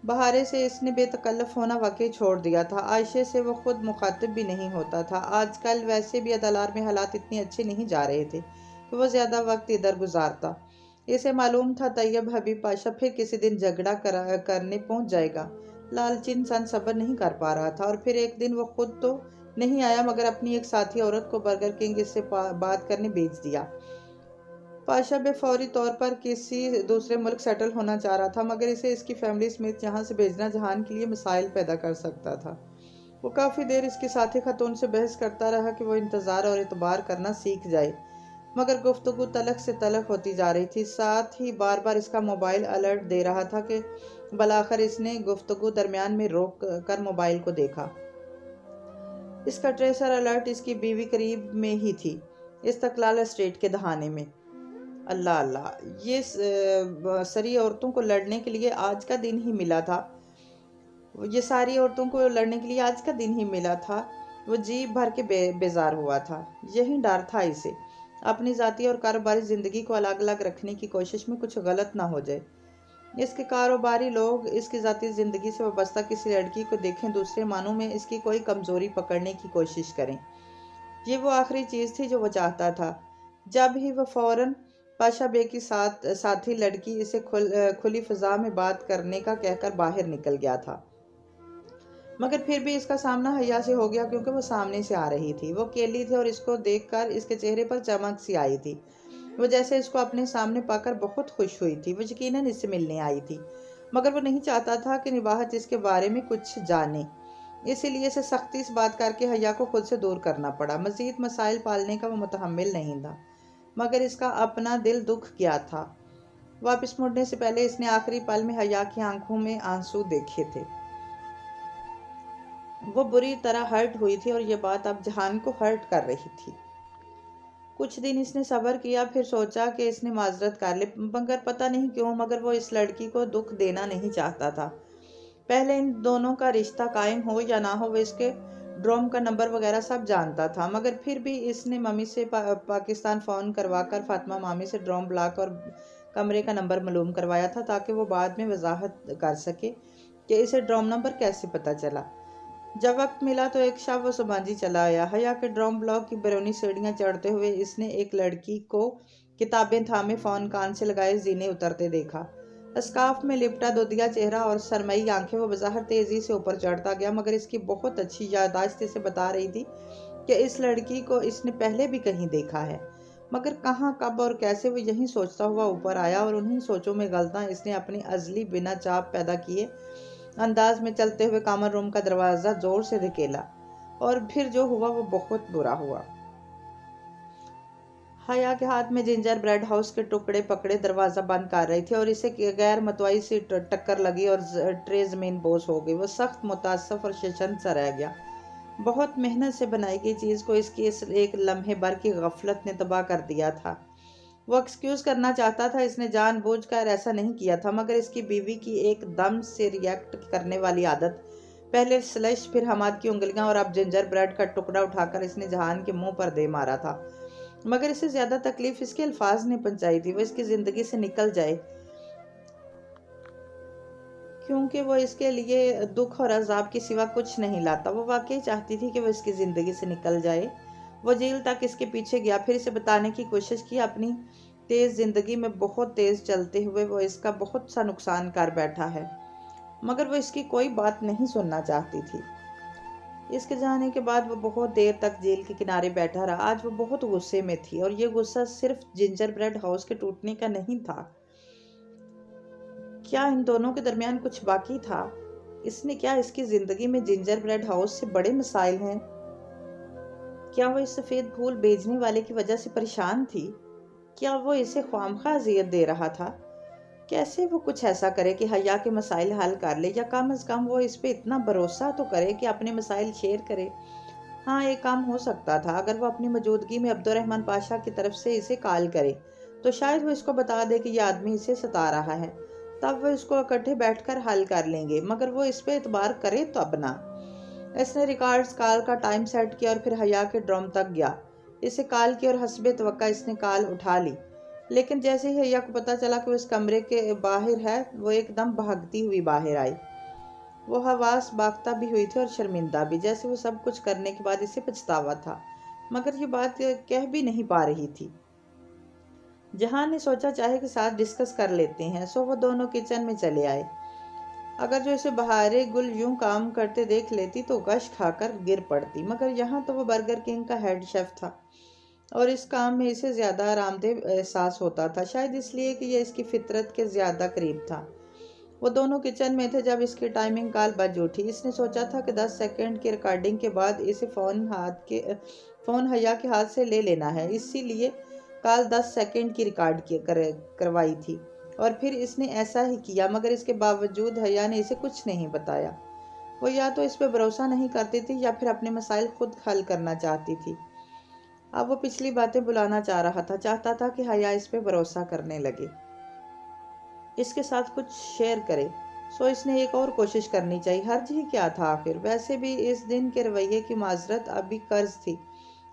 बहारे से इसने बेतकल्लफ होना वाकई छोड़ दिया था। आयशा से वो खुद मुखातिब भी नहीं होता था। आजकल वैसे भी अदालार में हालात इतने अच्छे नहीं जा रहे थे कि वो ज़्यादा वक्त इधर गुजारता। इसे मालूम था तैयब हबीब पाशा फिर किसी दिन झगड़ा करने पहुंच जाएगा। लालची इंसान सब्र नहीं कर पा रहा था और फिर एक दिन वो खुद तो नहीं आया, मगर अपनी एक साथी औरत को बर्गर किंग इससे बात करने भेज दिया। पाशा बे फौरी तौर पर किसी दूसरे मुल्क सेटल होना चाह रहा था, मगर इसे इसकी फैमिली समेत यहाँ से भेजना जहान के लिए मसाइल पैदा कर सकता था। वो काफ़ी देर इसके साथी खातून से बहस करता रहा कि वो इंतज़ार और इतबार करना सीख जाए, मगर गुफ्तगू तलख से तलख होती जा रही थी। साथ ही बार बार इसका मोबाइल अलर्ट दे रहा था कि बलाखिर इसने गुफ्तगू दरमियान में रोक कर मोबाइल को देखा। इसका ट्रेसर अलर्ट इसकी बीवी करीब में ही थी, इस्तकलाल स्ट्रीट के दहाने में। अल्लाह अल्लाह, ये सारी औरतों को लड़ने के लिए आज का दिन ही मिला था। ये सारी औरतों को लड़ने के लिए आज का दिन ही मिला था। वो जी भर के बेजार हुआ था। यही डर था इसे, अपनी ज़ाती और कारोबारी ज़िंदगी को अलग अलग रखने की कोशिश में कुछ गलत ना हो जाए। इसके कारोबारी लोग इसकी ज़ाती ज़िंदगी से वाबस्ता किसी लड़की को देखें, दूसरे मानों में इसकी कोई कमज़ोरी पकड़ने की कोशिश करें। ये वो आखिरी चीज़ थी जो वो चाहता था। जब ही वह फ़ौरन पाशा बे की साथी लड़की इसे खुली फ़ज़ा में बात करने का कहकर बाहर निकल गया था, मगर फिर भी इसका सामना हया से हो गया, क्योंकि वो सामने से आ रही थी। वो अकेली थी और इसको देखकर इसके चेहरे पर चमक सी आई थी। वो जैसे इसको अपने सामने पाकर बहुत खुश हुई थी। वो यकीनन इससे मिलने आई थी, मगर वो नहीं चाहता था कि निबाहत इसके बारे में कुछ जाने। इसीलिए इसे सख्ती से बात करके हया को खुद से दूर करना पड़ा। मज़ीद मसाइल पालने का वो मुतहम्मिल नहीं था, मगर इसका अपना दिल दुख गया था। वापस मुड़ने से पहले इसने आखिरी पल में हया की आंखों में आंसू देखे थे। वो बुरी तरह हर्ट हुई थी और ये बात अब जहान को हर्ट कर रही थी। कुछ दिन इसने सब्र किया, फिर सोचा कि इसने माजरत कर ले, मगर पता नहीं क्यों, मगर वो इस लड़की को दुख देना नहीं चाहता था। पहले इन दोनों का रिश्ता कायम हो या ना हो, वो इसके ड्रोम का नंबर वगैरह सब जानता था, मगर फिर भी इसने मम्मी से पाकिस्तान फ़ोन करवाकर फातिमा मामी से ड्रोम ब्लॉक और कमरे का नंबर मालूम करवाया था, ताकि वो बाद में वजाहत कर सके कि इसे ड्रोम नंबर कैसे पता चला। जब वक्त मिला तो एक शब वो सुबांजी चला आया। हया के ड्रोम ब्लॉक की बैरूनी सीढ़ियाँ चढ़ते हुए इसने एक लड़की को किताबें थामे फ़ोन कान से लगाए जीने उतरते देखा। स्काफ में लिपटा दुधिया चेहरा और सरमई आंखें, वो बज़ाहिर तेज़ी से ऊपर चढ़ता गया, मगर इसकी बहुत अच्छी याददाश्त इसे बता रही थी कि इस लड़की को इसने पहले भी कहीं देखा है, मगर कहाँ, कब और कैसे। वो यही सोचता हुआ ऊपर आया और उन्हीं सोचों में गलता इसने अपनी अजली बिना चाप पैदा किए अंदाज में चलते हुए कॉमन रूम का दरवाज़ा ज़ोर से धकेला, और फिर जो हुआ वो बहुत बुरा हुआ। हया के हाथ में जिंजर ब्रेड हाउस के टुकड़े पकड़े दरवाज़ा बंद कर रही थी और इसे गैर मतवाई सी टक्कर लगी और ट्रे ज़मीन बोस हो गई। वो सख्त मुतासफ और शर्मिंदा सा रह गया। बहुत मेहनत से बनाई गई चीज़ को इसकी इस एक लम्हे भर की गफलत ने तबाह कर दिया था। वो एक्सक्यूज़ करना चाहता था, इसने जानबूझकर ऐसा नहीं किया था, मगर इसकी बीवी की एक दम से रिएक्ट करने वाली आदत, पहले स्लश फिर हमाद की उंगलियां और अब जिंजर ब्रेड का टुकड़ा उठाकर इसने जहान के मुंह पर दे मारा था। मगर इससे ज़्यादा तकलीफ इसके अल्फाज ने पहुंचाई थी। वो इसकी ज़िंदगी से निकल जाए, क्योंकि वो इसके लिए दुख और अजाब के सिवा कुछ नहीं लाता। वो वाकई चाहती थी कि वो इसकी ज़िंदगी से निकल जाए। वो जेल तक इसके पीछे गया, फिर इसे बताने की कोशिश की अपनी तेज़ ज़िंदगी में बहुत तेज़ चलते हुए वो इसका बहुत सा नुकसान कर बैठा है, मगर वो इसकी कोई बात नहीं सुनना चाहती थी। इसके जाने के बाद वो बहुत देर तक जेल के किनारे बैठा रहा। आज वो बहुत गुस्से में थी, और ये गुस्सा सिर्फ जिंजर ब्रेड हाउस के टूटने का नहीं था। क्या इन दोनों के दरमियान कुछ बाकी था? क्या इसकी ज़िंदगी में जिंजर ब्रेड हाउस से बड़े मसाइल हैं? क्या वो इस सफ़ेद फूल बेचने वाले की वजह से परेशान थी? क्या वो इसे ख्वामखा अज़ियत दे रहा था? कैसे वो कुछ ऐसा करे कि हया के मसाइल हल कर ले, या कम अज़ कम वो इस पे इतना भरोसा तो करे कि अपने मसाइल शेयर करे। हाँ, एक काम हो सकता था। अगर वो अपनी मौजूदगी में अब्दुर्रहमान पाशा की तरफ से इसे कॉल करे, तो शायद वो इसको बता दे कि यह आदमी इसे सता रहा है। तब वो इसको इकट्ठे बैठकर हल कर लेंगे, मगर वो इस पर एतबार करे तब ना। इसने रिकॉर्ड्स कॉल का टाइम सेट किया और फिर हया के ड्रम तक गया। इसे कॉल की और हस्बे तवक्का इसने कॉल उठा ली, लेकिन जैसे ही हया को पता चला कि वो इस कमरे के बाहर है, वो एकदम भागती हुई बाहर आई। वो हवास बाख्ता भी हुई थी और शर्मिंदा भी, जैसे वो सब कुछ करने के बाद इसे पछतावा था, मगर ये बात कह भी नहीं पा रही थी। जहां ने सोचा चाहे के साथ डिस्कस कर लेते हैं, सो वो दोनों किचन में चले आए। अगर जो इसे बहारे गुल यूं काम करते देख लेती तो गश खाकर गिर पड़ती, मगर यहाँ तो वो बर्गर किंग का हेड शेफ था और इस काम में इसे ज़्यादा आरामदेह एहसास होता था, शायद इसलिए कि यह इसकी फितरत के ज़्यादा करीब था। वो दोनों किचन में थे जब इसकी टाइमिंग कॉल बज उठी। इसने सोचा था कि 10 सेकंड की रिकॉर्डिंग के बाद इसे फ़ोन हया के हाथ से ले लेना है, इसीलिए कॉल 10 सेकंड की करवाई थी और फिर इसने ऐसा ही किया, मगर इसके बावजूद हया ने इसे कुछ नहीं बताया। वो या तो इस पर भरोसा नहीं करती थी या फिर अपने मसाइल खुद हल करना चाहती थी। अब वो पिछली बातें बुलाना चाहता था कि हया इस पे भरोसा करने लगे, इसके साथ कुछ शेयर करे। सो इसने एक और कोशिश करनी चाहिए, हर्ज ही क्या था आखिर। वैसे भी इस दिन के रवैये की माजरत अभी कर्ज थी,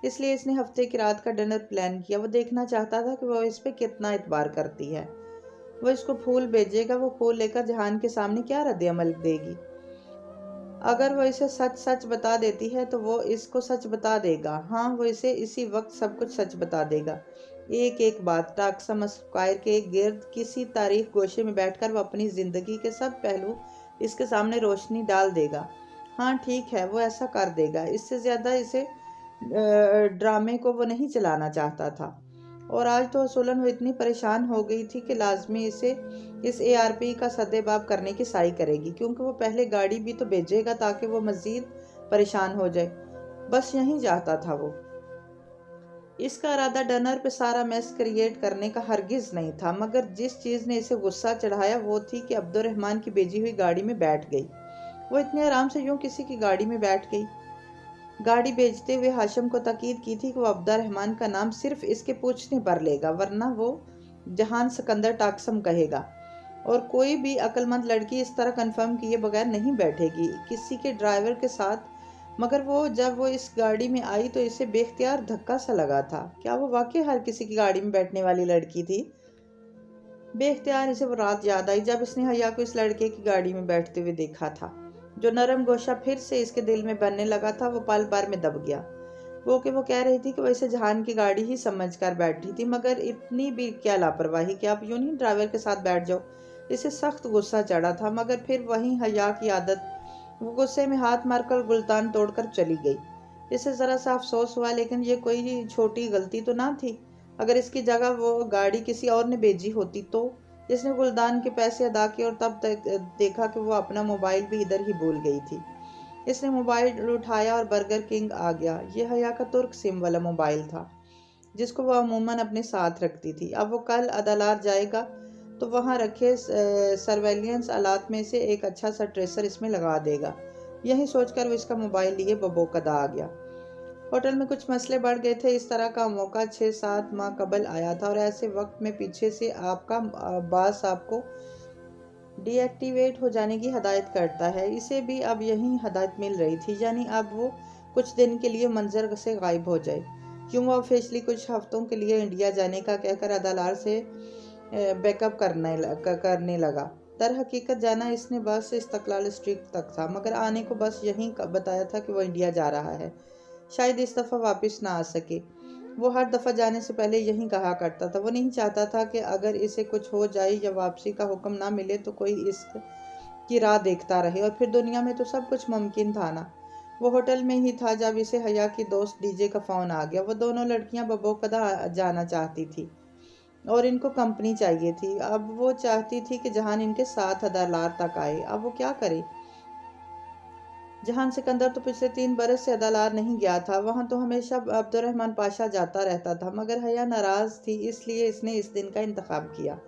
इसलिए इसने हफ्ते की रात का डिनर प्लान किया। वो देखना चाहता था कि वो इस पे कितना इतबार करती है। वो इसको फूल भेजेगा, वो फूल लेकर जहान के सामने क्या रद्द अमल देगी। अगर वो इसे सच सच बता देती है तो वो इसको सच बता देगा। हाँ, वो इसे इसी वक्त सब कुछ सच बता देगा, एक एक बात। टाक्सम स्क्वायर के गिर्द किसी तारीख गोशे में बैठकर वो अपनी जिंदगी के सब पहलू इसके सामने रोशनी डाल देगा। हाँ ठीक है, वो ऐसा कर देगा। इससे ज्यादा इसे ड्रामे को वो नहीं चलाना चाहता था। और आज तो असूलन वो इतनी परेशान हो गई थी कि लाजमी इसे इस एआरपी का सद्देबाब करने की साई करेगी, क्योंकि वो पहले गाड़ी भी तो भेजेगा ताकि वो मजीद परेशान हो जाए। बस यही चाहता था वो। इसका इरादा डिनर पे सारा मैस क्रिएट करने का हरगिज नहीं था, मगर जिस चीज़ ने इसे गुस्सा चढ़ाया वो थी कि अब्दुर्रहमान की भेजी हुई गाड़ी में बैठ गई। वो इतने आराम से यूं किसी की गाड़ी में बैठ गई। गाड़ी भेजते हुए हाशिम को ताकीद की थी कि वो अब्दुर्रहमान का नाम सिर्फ इसके पूछने पर लेगा, वरना वो जहान सिकंदर टाक्सम कहेगा। और कोई भी अक्लमंद लड़की इस तरह कंफर्म किए बगैर नहीं बैठेगी किसी के ड्राइवर के साथ। मगर जब वो इस गाड़ी में आई तो इसे बेख्तियार धक्का सा लगा था। क्या वो वाकई हर किसी की गाड़ी में बैठने वाली लड़की थी? बेख्तियार इसे वो रात याद आई जब इसने हया को इस लड़के की गाड़ी में बैठते हुए देखा था। जो नरम गोशा फिर से इसके दिल में बनने लगा था वो पल भर में दब गया। वो कह रही थी कि वैसे जहान की गाड़ी ही समझकर बैठी थी, मगर इतनी भी क्या लापरवाही कि आप यूं ही ड्राइवर के साथ बैठ जाओ। इसे सख्त गुस्सा चढ़ा था, मगर फिर वही हया की आदत। वो गुस्से में हाथ मारकर गुलतान तोड़कर चली गई। इसे जरा सा अफसोस हुआ, लेकिन ये कोई छोटी गलती तो ना थी। अगर इसकी जगह वो गाड़ी किसी और ने भेजी होती तो। इसने गुलदान के पैसे अदा किए और तब तक देखा कि वो अपना मोबाइल भी इधर ही भूल गई थी। इसने मोबाइल उठाया और बर्गर किंग आ गया। यह हया का तुर्क सिम वाला मोबाइल था जिसको वह अमूमन अपने साथ रखती थी। अब वो कल अदालत जाएगा तो वहाँ रखे सर्वेलियंस आलात में से एक अच्छा सा ट्रेसर इसमें लगा देगा। यही सोचकर वो इसका मोबाइल लिए बबोकदा आ गया। होटल में कुछ मसले बढ़ गए थे। इस तरह का मौका 6-7 माह कबल आया था और ऐसे वक्त में पीछे से आपका बास आपको डीएक्टिवेट हो जाने की हदायत करता है। इसे भी अब यही हदायत मिल रही थी, यानी अब वो कुछ दिन के लिए मंजर से गायब हो जाए। क्यों वो ऑफिशियली कुछ हफ्तों के लिए इंडिया जाने का कहकर अदालत से बैकअप करने लगा। दर हकीकत जाना इसने बस इस्तकलाल स्ट्रीट तक था, मगर आने को बस यही बताया था कि वो इंडिया जा रहा है। शायद इस दफ़ा वापस ना आ सके। वो हर दफ़ा जाने से पहले यही कहा करता था। वो नहीं चाहता था कि अगर इसे कुछ हो जाए या वापसी का हुक्म ना मिले तो कोई इश्क की राह देखता रहे, और फिर दुनिया में तो सब कुछ मुमकिन था ना। वो होटल में ही था जब इसे हया की दोस्त डीजे का फ़ोन आ गया। वो दोनों लड़कियां बबोकदा जाना चाहती थी और इनको कंपनी चाहिए थी। अब वो चाहती थी कि जहान इनके साथ अदालत तक आए। अब वो क्या करे? जहान सिकंदर तो पिछले 3 बरस से अदालत नहीं गया था। वहां तो हमेशा अब्दुर्रहमान पाशा जाता रहता था, मगर हया नाराज थी, इसलिए इसने इस दिन का इंतखाब किया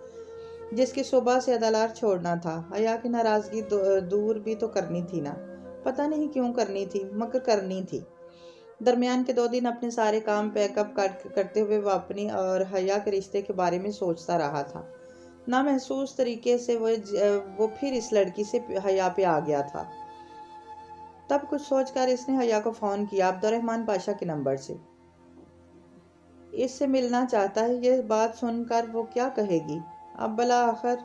जिसकी सुबह से अदालत छोड़ना था। हया की नाराजगी दूर भी तो करनी थी ना। पता नहीं क्यों करनी थी, मगर करनी थी। दरमियान के 2 दिन अपने सारे काम पैकअप करते हुए वो अपनी और हया के रिश्ते के बारे में सोचता रहा था। ना महसूस तरीके से वो फिर इस लड़की से हया पे आ गया था। तब कुछ सोचकर इसने हया को फ़ोन किया, अब्दुर्रहमान पाशा के नंबर से। इससे मिलना चाहता है। ये बात सुनकर वो क्या कहेगी? अब भला आखिर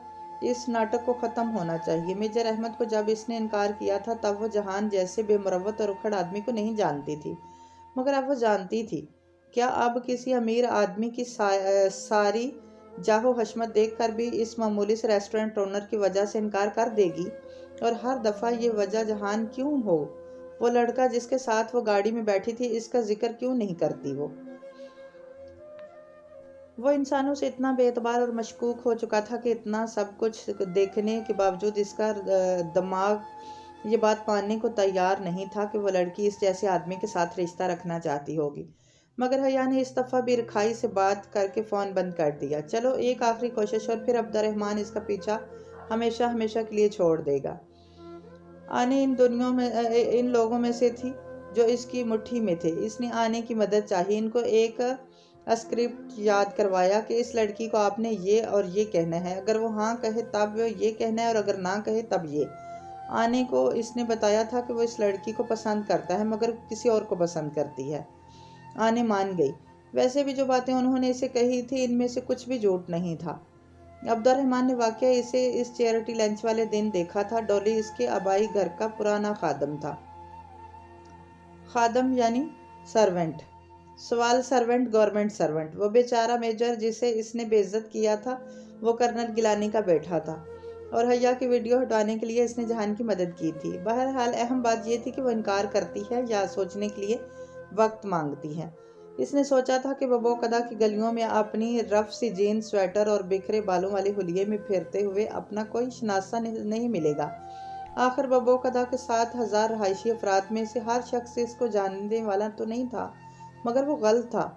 इस नाटक को ख़त्म होना चाहिए। मेजर अहमद को जब इसने इनकार किया था तब वो जहान जैसे बेमुरव्वत और उखड़ आदमी को नहीं जानती थी, मगर अब वो जानती थी। क्या अब किसी अमीर आदमी की सारी जाहो हशमत देखकर भी इस मामूली से रेस्टोरेंट ओनर की वजह से इनकार कर देगी? और हर दफ़ा ये वजह जहान क्यों हो? वो लड़का जिसके साथ वो गाड़ी में बैठी थी, इसका जिक्र क्यों नहीं करती? वो इंसानों से इतना बेएतबार और मशकूक हो चुका था कि इतना सब कुछ देखने के बावजूद इसका दिमाग ये बात मानने को तैयार नहीं था कि वो लड़की इस जैसे आदमी के साथ रिश्ता रखना चाहती होगी। मगर हया ने इस दफ़ा भी रखाई से बात करके फ़ोन बंद कर दिया। चलो एक आखिरी कोशिश और फिर अब्दुर्रहमान इसका पीछा हमेशा हमेशा के लिए छोड़ देगा। आने इन लोगों में से थी जो इसकी मुट्ठी में थे। इसने आने की मदद चाही। इनको एक स्क्रिप्ट याद करवाया कि इस लड़की को आपने ये और ये कहना है, अगर वो हाँ कहे तब वो ये कहना है और अगर ना कहे तब ये। आने को इसने बताया था कि वो इस लड़की को पसंद करता है मगर किसी और को पसंद करती है। आने मान गई। वैसे भी जो बातें उन्होंने इसे कही थी इनमें से कुछ भी झूठ नहीं था। अब्दुर्रहमान ने वाकया इसे इस चैरिटी लंच वाले दिन देखा था। डॉली इसके आबाई घर का पुराना खादम था। खादम यानी सर्वेंट, सवाल सर्वेंट, गवर्नमेंट सर्वेंट। वो बेचारा मेजर जिसे इसने बेइज्जत किया था वो कर्नल गिलानी का बेटा था और हया की वीडियो हटाने के लिए इसने जहान की मदद की थी। बहरहाल अहम बात यह थी कि वो इनकार करती है या सोचने के लिए वक्त मांगती है। इसने सोचा था कि बबोकदा की गलियों में अपनी रफ सी जीन्स, स्वेटर और बिखरे बालों वाले हुलिये में फिरते हुए अपना कोई शनासा नहीं मिलेगा। आखिर बबोकदा के 7,000 रहायशी अफराद में से हर शख्स इसको जानने वाला तो नहीं था, मगर वो गलत था।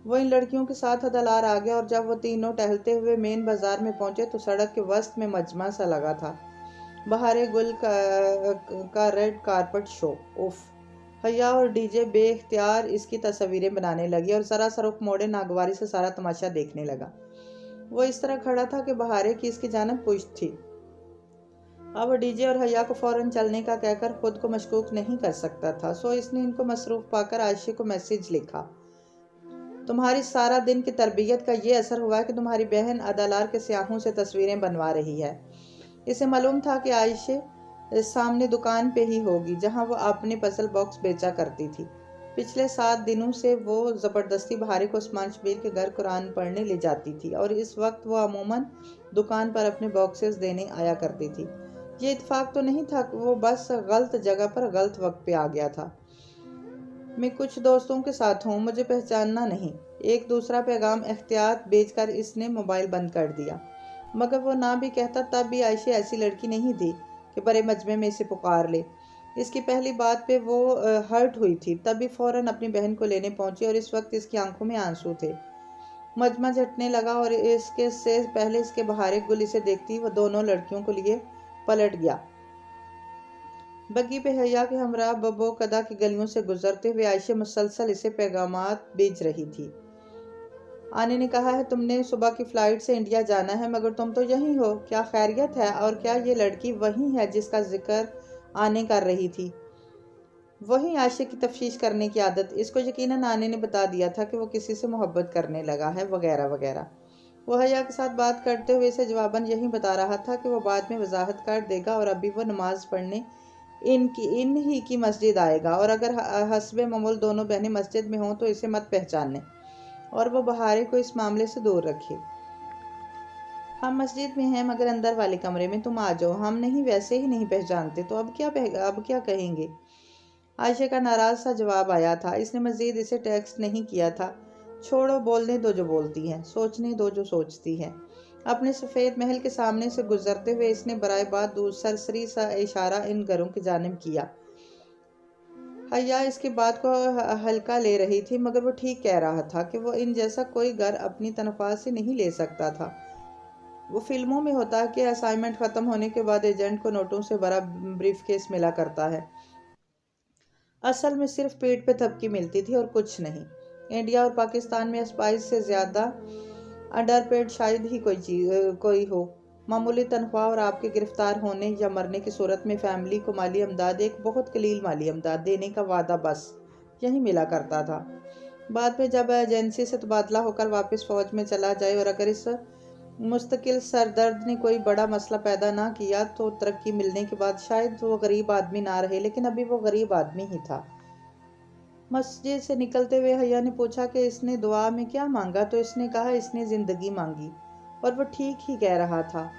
वो इन लड़कियों के साथ अदलार आ गया और जब वो तीनों टहलते हुए मेन बाजार में पहुंचे तो सड़क के वस्त में मजमा सा लगा था। बहारे गुल का रेड कारपेट शो। उफ। हया और डीजे बेख्तियार इसकी तस्वीरें बनाने लगी और जरा सा रुख मोड़े नागवारी से सारा तमाशा देखने लगा। वो इस तरह खड़ा था कि बहारे की इसकी जानब पुश्त थी। अब डीजे और हया को फौरन चलने का कहकर खुद को मशकूक नहीं कर सकता था। सो इसने इनको मसरूफ पाकर आयशे को मैसेज लिखा, तुम्हारी सारा दिन की तरबियत का ये असर हुआ कि तुम्हारी बहन अदालार के स्याहों से तस्वीरें बनवा रही है। इसे मालूम था कि आयशे सामने दुकान पे ही होगी जहां वो अपने पजल बॉक्स बेचा करती थी। पिछले 7 दिनों से वो ज़बरदस्ती बहारे को उस्मान शबीर के घर कुरान पढ़ने ले जाती थी और इस वक्त वो अमूमन दुकान पर अपने बॉक्सेस देने आया करती थी। ये इत्तेफाक तो नहीं था कि वो बस गलत जगह पर गलत वक्त पे आ गया था। मैं कुछ दोस्तों के साथ हूँ, मुझे पहचानना नहीं। एक दूसरा पैगाम एहतियात बेचकर इसने मोबाइल बंद कर दिया। मगर वो ना भी कहता तब भी आयशा ऐसी लड़की नहीं थी कि बड़े मजमे में इसे पुकार ले। इसकी पहली बात पे वो हर्ट हुई थी, तभी फौरन अपनी बहन को लेने पहुंची और इस वक्त इसकी आंखों में आंसू थे। मजमा झटने लगा और इसके से पहले इसके बहारे गुल इसे देखती वो दोनों लड़कियों को लिए पलट गया। बग्गी पे हया के हमरा बबोकदा की गलियों से गुजरते हुए आयशा मुसलसल इसे पैगामात भेज रही थी। आने ने कहा है तुमने सुबह की फ्लाइट से इंडिया जाना है मगर तुम तो यहीं हो, क्या खैरियत है? और क्या ये लड़की वही है जिसका जिक्र आने कर रही थी? वही आयशा की तफ्तीश करने की आदत। इसको यकीनन आने ने बता दिया था कि वो किसी से मोहब्बत करने लगा है वगैरह वगैरह। वो हया के साथ बात करते हुए इसे जवाबन यही बता रहा था कि वो बाद में वजाहत कर देगा और अभी वो नमाज पढ़ने इन ही की मस्जिद आएगा और अगर हस्बे ममूल दोनों बहनें मस्जिद में हों तो इसे मत पहचाने और वो बहारे को इस मामले से दूर रखे। हम मस्जिद में हैं मगर अंदर वाले कमरे में, तुम आ जाओ। हम नहीं वैसे ही नहीं पहचानते तो अब क्या कहेंगे? आयशा का नाराज सा जवाब आया था। इसने मजीद इसे टेक्स्ट नहीं किया था। छोड़ो, बोलने दो जो बोलती है, सोचने दो जो सोचती है। अपने सफ़ेद महल के सामने से गुजरते हुए इसने बराए बात सरसरी सा इशारा इन घरों की जानिब किया। हया इसकी बात को हल्का ले रही थी मगर वो ठीक कह रहा था कि वो इन जैसा कोई घर अपनी तनख्वाह से नहीं ले सकता था। वो फिल्मों में होता है कि असाइनमेंट ख़त्म होने के बाद एजेंट को नोटों से भरा ब्रीफकेस मिला करता है। असल में सिर्फ पेट पे थपकी मिलती थी और कुछ नहीं। इंडिया और पाकिस्तान में स्पाइस से ज़्यादा अंडरपेड शायद ही कोई हो। मामूली तनख्वाह और आपके गिरफ्तार होने या मरने की सूरत में फैमिली को माली अमदाद, एक बहुत कलील माली अमदाद देने का वादा बस यही मिला करता था। बाद में जब एजेंसी से तबादला होकर वापस फ़ौज में चला जाए और अगर इस मुस्तकिल सरदर्द ने कोई बड़ा मसला पैदा ना किया तो तरक्की मिलने के बाद शायद वो गरीब आदमी ना रहे, लेकिन अभी वो गरीब आदमी ही था। मस्जिद से निकलते हुए हया ने पूछा कि इसने दुआ में क्या मांगा, तो इसने कहा इसने ज़िंदगी मांगी और वो ठीक ही कह रहा था।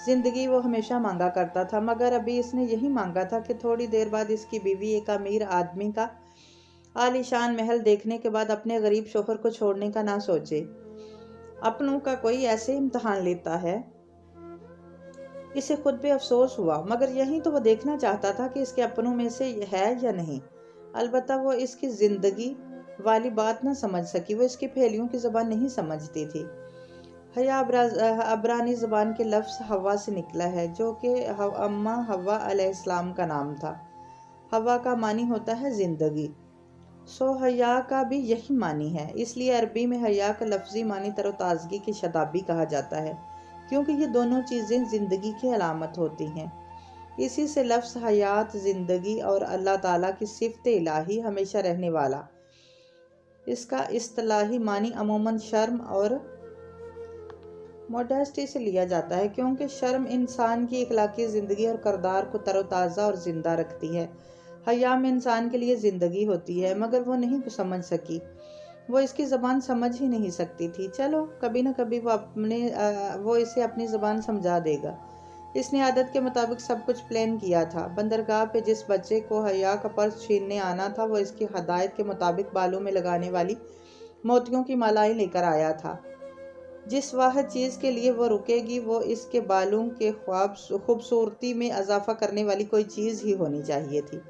ज़िंदगी वो हमेशा मांगा करता था मगर अभी इसने यही मांगा था कि थोड़ी देर बाद इसकी बीवी एक अमीर आदमी का आलीशान महल देखने के बाद अपने गरीब शोहर को छोड़ने का ना सोचे। अपनों का कोई ऐसे इम्तहान लेता है। इसे खुद भी अफसोस हुआ, मगर यही तो वो देखना चाहता था कि इसके अपनों में से है या नहीं। अलबत्ता वो इसकी जिंदगी वाली बात न समझ सकी, वो इसकी पहेलियों की ज़बान नहीं समझती थी। हया अबरानी ज़बान के लफ्ज़ हवा से निकला है, जो कि अम्मा हवा अलैहिस्सलाम का नाम था। हवा का मानी होता है ज़िंदगी, सो हया का भी यही मानी है। इसलिए अरबी में हया का लफ्ज़ी मानी तरोताज़गी की शताबी कहा जाता है, क्योंकि ये दोनों चीज़ें ज़िंदगी की अलामत होती हैं। इसी से लफ्ज़ हयात ज़िंदगी और अल्लाह ताला की सिफ़त इलाही हमेशा रहने वाला, इसका इस्तिलाही मानी अमूमन शर्म और मोडेस्टी से लिया जाता है, क्योंकि शर्म इंसान की इखलाकी ज़िंदगी और करदार को तरोताज़ा और ज़िंदा रखती है। हया में इंसान के लिए ज़िंदगी होती है, मगर वो नहीं समझ सकी, वो इसकी ज़बान समझ ही नहीं सकती थी। चलो कभी न कभी वो इसे अपनी ज़बान समझा देगा। इसने आदत के मुताबिक सब कुछ प्लान किया था। बंदरगाह पे जिस बच्चे को हया का पर्स छीनने आना था, वो इसकी हदायत के मुताबिक बालों में लगाने वाली मोतियों की मालाएं लेकर आया था। जिस वाह चीज़ के लिए वो रुकेगी, वो इसके बालों के खूबसूरती में इजाफा करने वाली कोई चीज़ ही होनी चाहिए थी।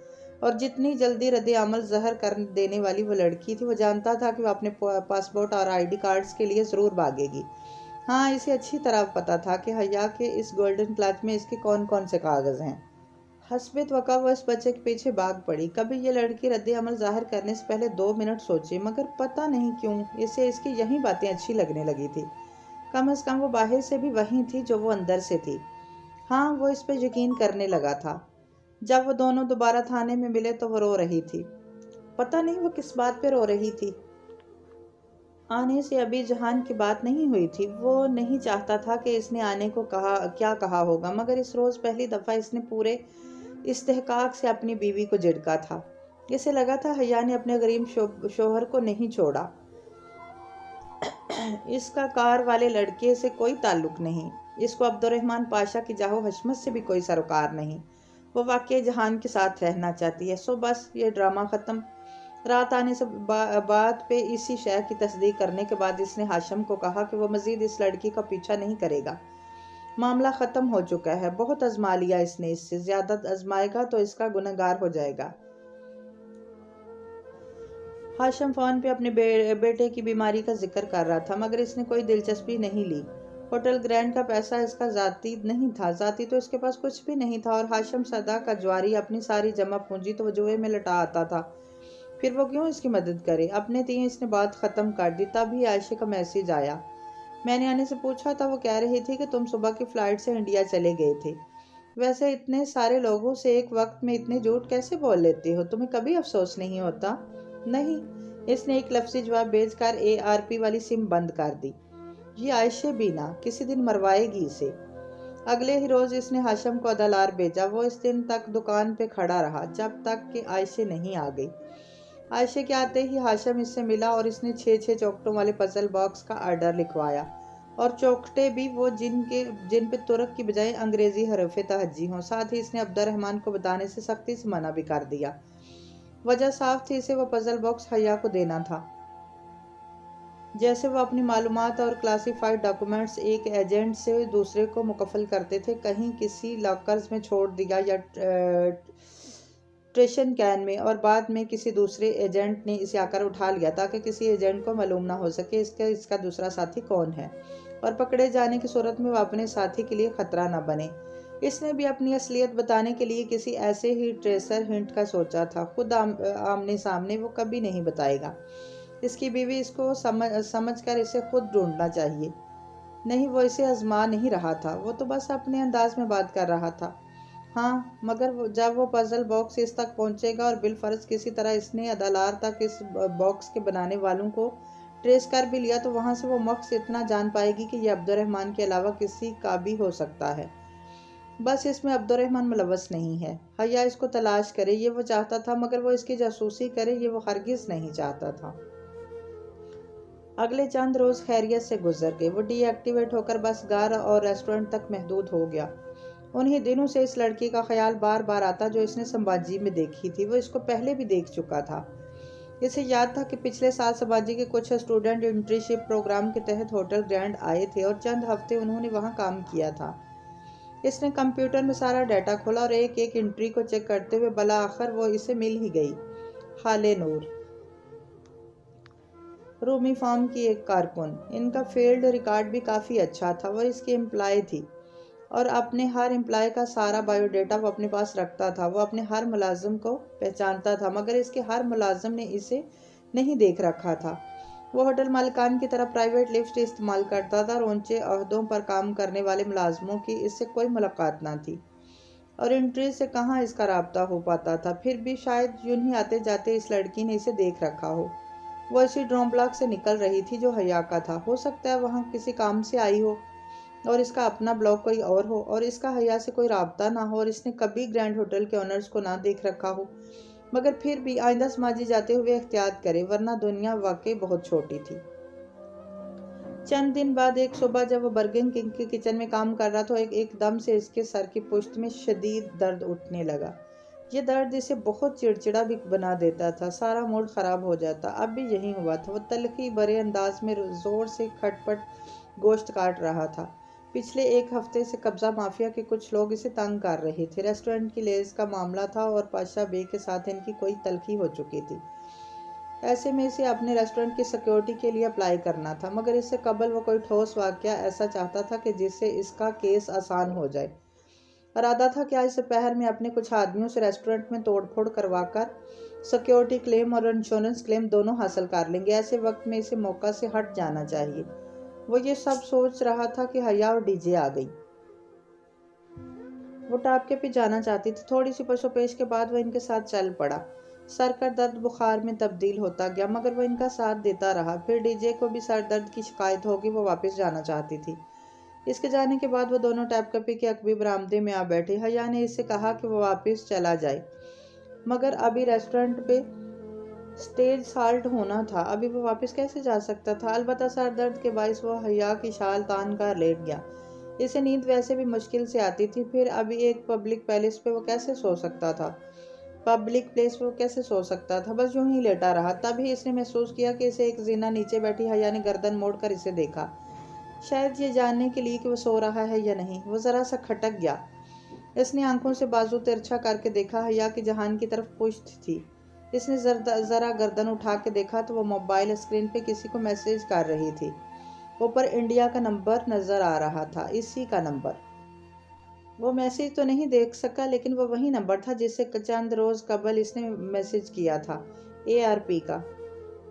और जितनी जल्दी रद्द अमल ज़हर कर देने वाली वो लड़की थी, वो जानता था कि वो अपने पासपोर्ट और आईडी कार्ड्स के लिए ज़रूर भागेगी। हाँ, इसे अच्छी तरह पता था कि हया के इस गोल्डन क्लच में इसके कौन कौन से कागज़ हैं। हस्बे तवक्का वो इस बच्चे के पीछे भाग पड़ी। कभी ये लड़की रद्द अमल ज़ाहिर करने से पहले 2 मिनट सोचे, मगर पता नहीं क्यों इसे इसकी यही बातें अच्छी लगने लगी थी। कम से कम वो बाहर से भी वही थी जो वो अंदर से थी। हाँ, वो इस पर यकीन करने लगा था। जब वो दोनों दोबारा थाने में मिले तो वो रो रही थी। पता नहीं वो किस बात पे रो रही थी। आने से अभी जहान की बात नहीं हुई थी। वो नहीं चाहता था कि इसने आने को क्या कहा होगा, मगर इस रोज़ पहली दफ़ा इसने पूरे इस्तेहकाक से अपनी बीवी को झिड़का था। इसे लगा था हया ने अपने गरीब शोहर को नहीं छोड़ा। इसका कार वाले लड़के से कोई ताल्लुक नहीं, इसको अब्दुर्रहमान पाशा की जाहो हशमत से भी कोई सरोकार नहीं। वो वाकई जहान के साथ रहना चाहती है। सो बस ये ड्रामा ख़त्म। रात आने से बाद पे इसी शय की तस्दीक करने के बाद इसने हाशम को कहा कि वो मज़ीद इस लड़की का पीछा नहीं करेगा। मामला ख़त्म हो चुका है। बहुत आजमा लिया इसने, इससे ज़्यादा आजमाएगा तो इसका गुनहगार हो जाएगा। हाशम फ़ोन पे अपने बेटे की बीमारी का जिक्र कर रहा था, मगर इसने कोई दिलचस्पी नहीं ली। होटल ग्रैंड का पैसा इसका ज़ाती नहीं था, ज़ाती तो इसके पास कुछ भी नहीं था। और हाशम सदा का ज्वारी अपनी सारी जमा पूंजी तो जुए में लटा आता था, फिर वो क्यों इसकी मदद करे। अपने तीन इसने बात ख़त्म कर दी। तभी आयशा का मैसेज आया। मैंने आने से पूछा था, वो कह रही थी कि तुम सुबह की फ़्लाइट से इंडिया चले गए थे। वैसे इतने सारे लोगों से एक वक्त में इतने झूठ कैसे बोल लेती हो? तुम्हें कभी अफसोस नहीं होता? नहीं, इसने एक लफ्ज़ी जवाब भेजकर ARP वाली सिम बंद कर दी। ये आयशा भी ना किसी दिन मरवाएगी इसे। अगले ही रोज़ इसने हाशम को अदलार भेजा। वो इस दिन तक दुकान पे खड़ा रहा जब तक कि आयशा नहीं आ गई। आयशा के आते ही हाशम इससे मिला और इसने 6-6 चौकटों वाले पजल बॉक्स का ऑर्डर लिखवाया, और चौकटे भी वो जिन पे तुर्क की बजाय अंग्रेजी हरफ तहज्जी हों। साथ ही इसने अब्दुर्रहमान को बताने से सख्ती से मना भी कर दिया। वजह साफ थी, इसे वो पजल बॉक्स हया को देना था। जैसे वो अपनी मालूमात और क्लासिफाइड डॉक्यूमेंट्स एक एजेंट से दूसरे को मुकफ़ल करते थे, कहीं किसी लॉकर्स में छोड़ दिया या ट्रेशन कैन में, और बाद में किसी दूसरे एजेंट ने इसे आकर उठा लिया, ताकि किसी एजेंट को मालूम ना हो सके इसका दूसरा साथी कौन है, और पकड़े जाने की सूरत में वो अपने साथी के लिए ख़तरा ना बने। इसने भी अपनी असलियत बताने के लिए किसी ऐसे ही ट्रेसर हिंट का सोचा था। खुद आमने सामने वो कभी नहीं बताएगा। इसकी बीवी इसको समझ कर इसे खुद ढूंढना चाहिए। नहीं, वो इसे आजमा नहीं रहा था, वो तो बस अपने अंदाज में बात कर रहा था। हाँ, मगर जब वो पजल बॉक्स इस तक पहुंचेगा और बिलफर्ज किसी तरह इसने अदालार तक इस बॉक्स के बनाने वालों को ट्रेस कर भी लिया, तो वहाँ से वो मख्स इतना जान पाएगी कि यह अब्दुर्रहमान के अलावा किसी का भी हो सकता है। बस इसमें अब्दुर्रहमान मुलव्वस नहीं है। हया इसको तलाश करे ये वो चाहता था, मगर वो इसकी जासूसी करे ये वो हरगिज़ नहीं चाहता था। अगले चंद रोज़ खैरियत से गुजर गए। वो डीएक्टिवेट होकर बस घर और रेस्टोरेंट तक महदूद हो गया। उन्हीं दिनों से इस लड़की का ख्याल बार बार आता जो इसने संभाजी में देखी थी। वो इसको पहले भी देख चुका था। इसे याद था कि पिछले साल सबाजी के कुछ स्टूडेंट इंटर्नशिप प्रोग्राम के तहत होटल ग्रैंड आए थे और चंद हफ्ते उन्होंने वहां काम किया था। इसने कंप्यूटर में सारा डाटा खोला और एक एक एंट्री को चेक करते हुए भला आखिर वो इसे मिल ही गई। हाले नूर, रूमी फार्म की एक कारकुन। इनका फील्ड रिकॉर्ड भी काफ़ी अच्छा था। वह इसकी एम्प्लॉय थी और अपने हर एम्प्लॉय का सारा बायोडाटा वो अपने पास रखता था। वो अपने हर मुलाजिम को पहचानता था, मगर इसके हर मुलाजिम ने इसे नहीं देख रखा था। वो होटल मालिकान की तरह प्राइवेट लिफ्ट इस्तेमाल करता था और ऊंचे अहदों पर काम करने वाले मुलाजमों की इससे कोई मुलाकात ना थी और एंट्री से कहाँ इसका राब्ता हो पाता था। फिर भी शायद यूं ही आते जाते इस लड़की ने इसे देख रखा हो। वो इसी ड्रोन ब्लॉक से निकल रही थी जो हया का था। हो सकता है वहाँ किसी काम से आई हो और इसका अपना ब्लॉक कोई और हो और इसका हया से कोई राब्ता ना हो और इसने कभी ग्रैंड होटल के ओनर्स को ना देख रखा हो। मगर फिर भी आइंदा समाजी जाते हुए एहतियात करे, वरना दुनिया वाकई बहुत छोटी थी। चंद दिन बाद एक सुबह जब वो बर्गर किंग के किचन में काम कर रहा था, एकदम से इसके सर की पुश्त में शदीद दर्द उठने लगा। ये दर्द इसे बहुत चिड़चिड़ा भी बना देता था। सारा मूड खराब हो जाता। अब भी यही हुआ था। वो तलखी भरे अंदाज में जोर से खटपट गोश्त काट रहा था। पिछले एक हफ्ते से कब्जा माफिया के कुछ लोग इसे तंग कर रहे थे। रेस्टोरेंट की लेज का मामला था और पाशा बे के साथ इनकी कोई तलखी हो चुकी थी। ऐसे में इसे अपने रेस्टोरेंट की सिक्योरिटी के लिए अप्लाई करना था, मगर इससे कबल वो कोई ठोस वाकया ऐसा चाहता था कि जिससे इसका केस आसान हो जाए। इरादा था कि आज दोपहर में अपने कुछ आदमियों से रेस्टोरेंट में तोड़फोड़ करवाकर सिक्योरिटी क्लेम और इंश्योरेंस क्लेम दोनों हासिल कर लेंगे। ऐसे वक्त में इसे मौका से हट जाना चाहिए। वो ये सब सोच रहा था कि हया और डीजे आ गई। वो टापके पे जाना चाहती थी। थोड़ी सी पशोपेश के बाद वह इनके साथ चल पड़ा। सर का दर्द बुखार में तब्दील होता गया, मगर वह इनका साथ देता रहा। फिर डीजे को भी सर दर्द की शिकायत होगी। वो वापस जाना चाहती थी। इसके जाने के बाद वो दोनों टापकपी के अकबी बरामदे में आ बैठे। हया ने इससे कहा कि वो वापस चला जाए, मगर अभी रेस्टोरेंट पे स्टेज साल्ट होना था। अभी वो वापस कैसे जा सकता था? अलबत्ता सर दर्द के बायस वो हया की शाल तान कर लेट गया। इसे नींद वैसे भी मुश्किल से आती थी, फिर अभी एक पब्लिक प्लेस पे वो कैसे सो सकता था? बस यूं ही लेटा रहा। तभी इसने महसूस किया कि इसे एक जीना नीचे बैठी हया ने गर्दन मोड़कर इसे देखा, शायद ये जानने के लिए कि वो सो रहा है या नहीं। वो जरा सा खटक गया। इसने आंखों से बाजू तिरछा करके देखा। हया की जहान की तरफ पुश्त थी। इसने जरा गर्दन उठा के देखा तो वो मोबाइल स्क्रीन पे किसी को मैसेज कर रही थी। ऊपर इंडिया का नंबर नजर आ रहा था, इसी का नंबर। वो मैसेज तो नहीं देख सका, लेकिन वो वही नंबर था जिससे चंद रोज कबल इसने मैसेज किया था, ARP का।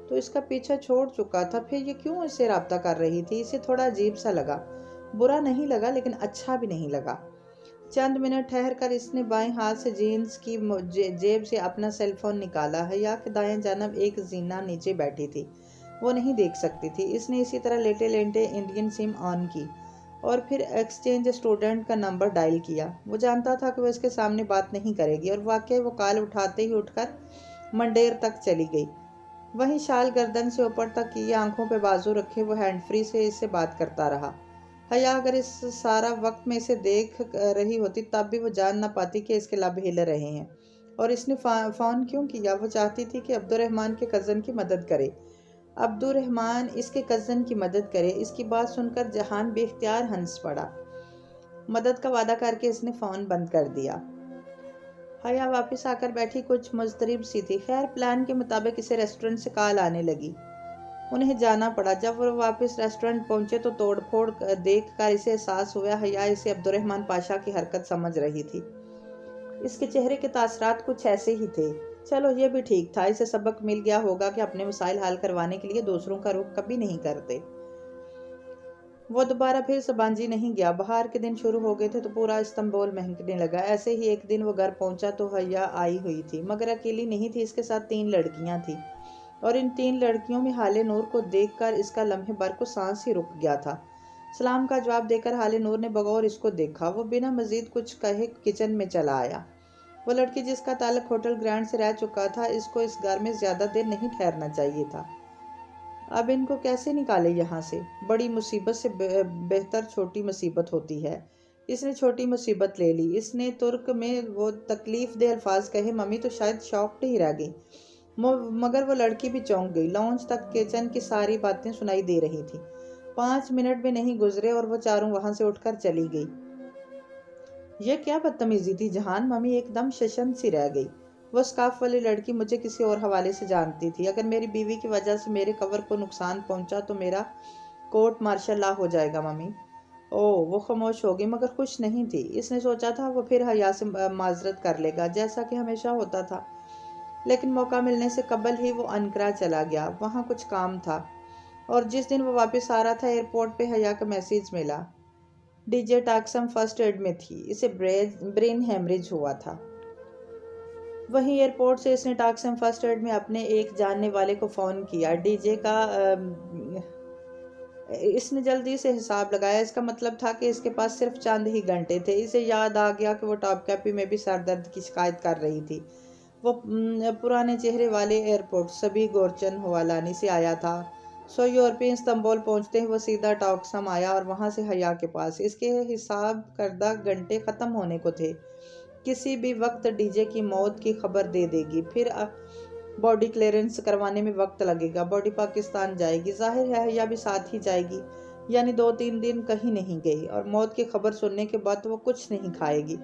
तो इसका पीछा छोड़ चुका था। फिर ये क्यों इससे राब्ता कर रही थी? इसे थोड़ा अजीब सा लगा। बुरा नहीं लगा, लेकिन अच्छा भी नहीं लगा। चंद मिनट ठहर कर इसने बाएं हाथ से जीन्स की जेब से अपना सेलफोन निकाला। हया के दाएं जानब एक जीना नीचे बैठी थी। वो नहीं देख सकती थी। इसने इसी तरह लेटे लेटे इंडियन सिम ऑन की और फिर एक्सचेंज स्टूडेंट का नंबर डायल किया। वो जानता था कि वो इसके सामने बात नहीं करेगी और वाकई वो कॉल उठाते ही उठकर मंडेर तक चली गई। वहीं शाल गर्दन से ऊपर तक किए, आंखों पे बाजू रखे, वो हैंड फ्री से इससे बात करता रहा। हया अगर इस सारा वक्त में इसे देख रही होती तब भी वो जान ना पाती कि इसके लब हिल रहे हैं। और इसने फ़ोन क्यों किया? वो चाहती थी कि अब्दुर्रहमान के कज़न की मदद करे। अब्दुर्रहमान इसके कज़न की मदद करे। इसकी बात सुनकर जहान बेख्तियार हंस पड़ा। मदद का वादा करके इसने फ़ोन बंद कर दिया। हया वापस आकर बैठी, कुछ मुज़तरब सी थी। खैर, प्लान के मुताबिक इसे रेस्टोरेंट से कॉल आने लगी। उन्हें जाना पड़ा। जब वो वापस रेस्टोरेंट पहुंचे तो तोड़फोड़ देख कर इसे एहसास हुआ हया इसे अब्दुर्रहमान पाशा की हरकत समझ रही थी। इसके चेहरे के तासरात कुछ ऐसे ही थे। चलो, ये भी ठीक था। इसे सबक मिल गया होगा कि अपने मसाइल हल करवाने के लिए दूसरों का रुख कभी नहीं करते। वो दोबारा फिर सबांजी नहीं गया। बाहर के दिन शुरू हो गए थे तो पूरा इस्तांबुल महकने लगा। ऐसे ही एक दिन वो घर पहुंचा तो हया आई हुई थी, मगर अकेली नहीं थी। इसके साथ 3 लड़कियां थी और इन 3 लड़कियों में हाले नूर को देखकर इसका लम्हे भर को सांस ही रुक गया था। सलाम का जवाब देकर हाले नूर ने बगौर इसको देखा। वो बिना मजीद कुछ कहे किचन में चला आया। वो लड़की जिसका ताल्लुक होटल ग्रैंड से रह चुका था, इसको इस घर में ज्यादा देर नहीं ठहरना चाहिए था। अब इनको कैसे निकाले यहाँ से? बड़ी मुसीबत से बेहतर छोटी मुसीबत होती है। इसने छोटी मुसीबत ले ली। इसने तुर्क में वो तकलीफ दे अल्फाज कहे। मम्मी तो शायद शॉक्ड ही रह गई। मगर वो लड़की भी चौंक गई। लॉन्च तक किचन की सारी बातें सुनाई दे रही थी। 5 मिनट भी नहीं गुजरे और वो चारों वहां से उठकर चली गई। यह क्या बदतमीजी थी जहान, मम्मी एकदम शशन सी रह गई। वो स्कार्फ वाली लड़की मुझे किसी और हवाले से जानती थी। अगर मेरी बीवी की वजह से मेरे कवर को नुकसान पहुंचा तो मेरा कोर्ट मार्शल ला हो जाएगा मम्मी। ओह, वो खामोश हो गई मगर खुश नहीं थी। इसने सोचा था वो फिर हया से माजरत कर लेगा जैसा कि हमेशा होता था, लेकिन मौका मिलने से कबल ही वो अनकरा चला गया। वहाँ कुछ काम था और जिस दिन वो वापस आ रहा था एयरपोर्ट पे हया का मैसेज मिला। डीजे टाक्सम फर्स्ट एड में थी, इसे ब्रेन हेमरेज हुआ था। वहीं एयरपोर्ट से इसने टाक्सम फर्स्ट एड में अपने एक जानने वाले को फ़ोन किया। डीजे का इसने जल्दी से हिसाब लगाया। इसका मतलब था कि इसके पास सिर्फ चंद ही घंटे थे। इसे याद आ गया कि वो टॉप कैपी में भी सर दर्द की शिकायत कर रही थी। वो पुराने चेहरे वाले एयरपोर्ट सभी गोरचन हवालानी से आया था। सो यूरोपियन इस्तांबुल पहुंचते ही वो सीधा टॉक्सम आया और वहां से हया के पास। इसके हिसाब करदा घंटे ख़त्म होने को थे। किसी भी वक्त डीजे की मौत की खबर दे देगी, फिर बॉडी क्लियरेंस करवाने में वक्त लगेगा। बॉडी पाकिस्तान जाएगी, जाहिर है या भी साथ ही जाएगी। यानी 2-3 दिन कहीं नहीं गई और मौत की खबर सुनने के बाद वो कुछ नहीं खाएगी।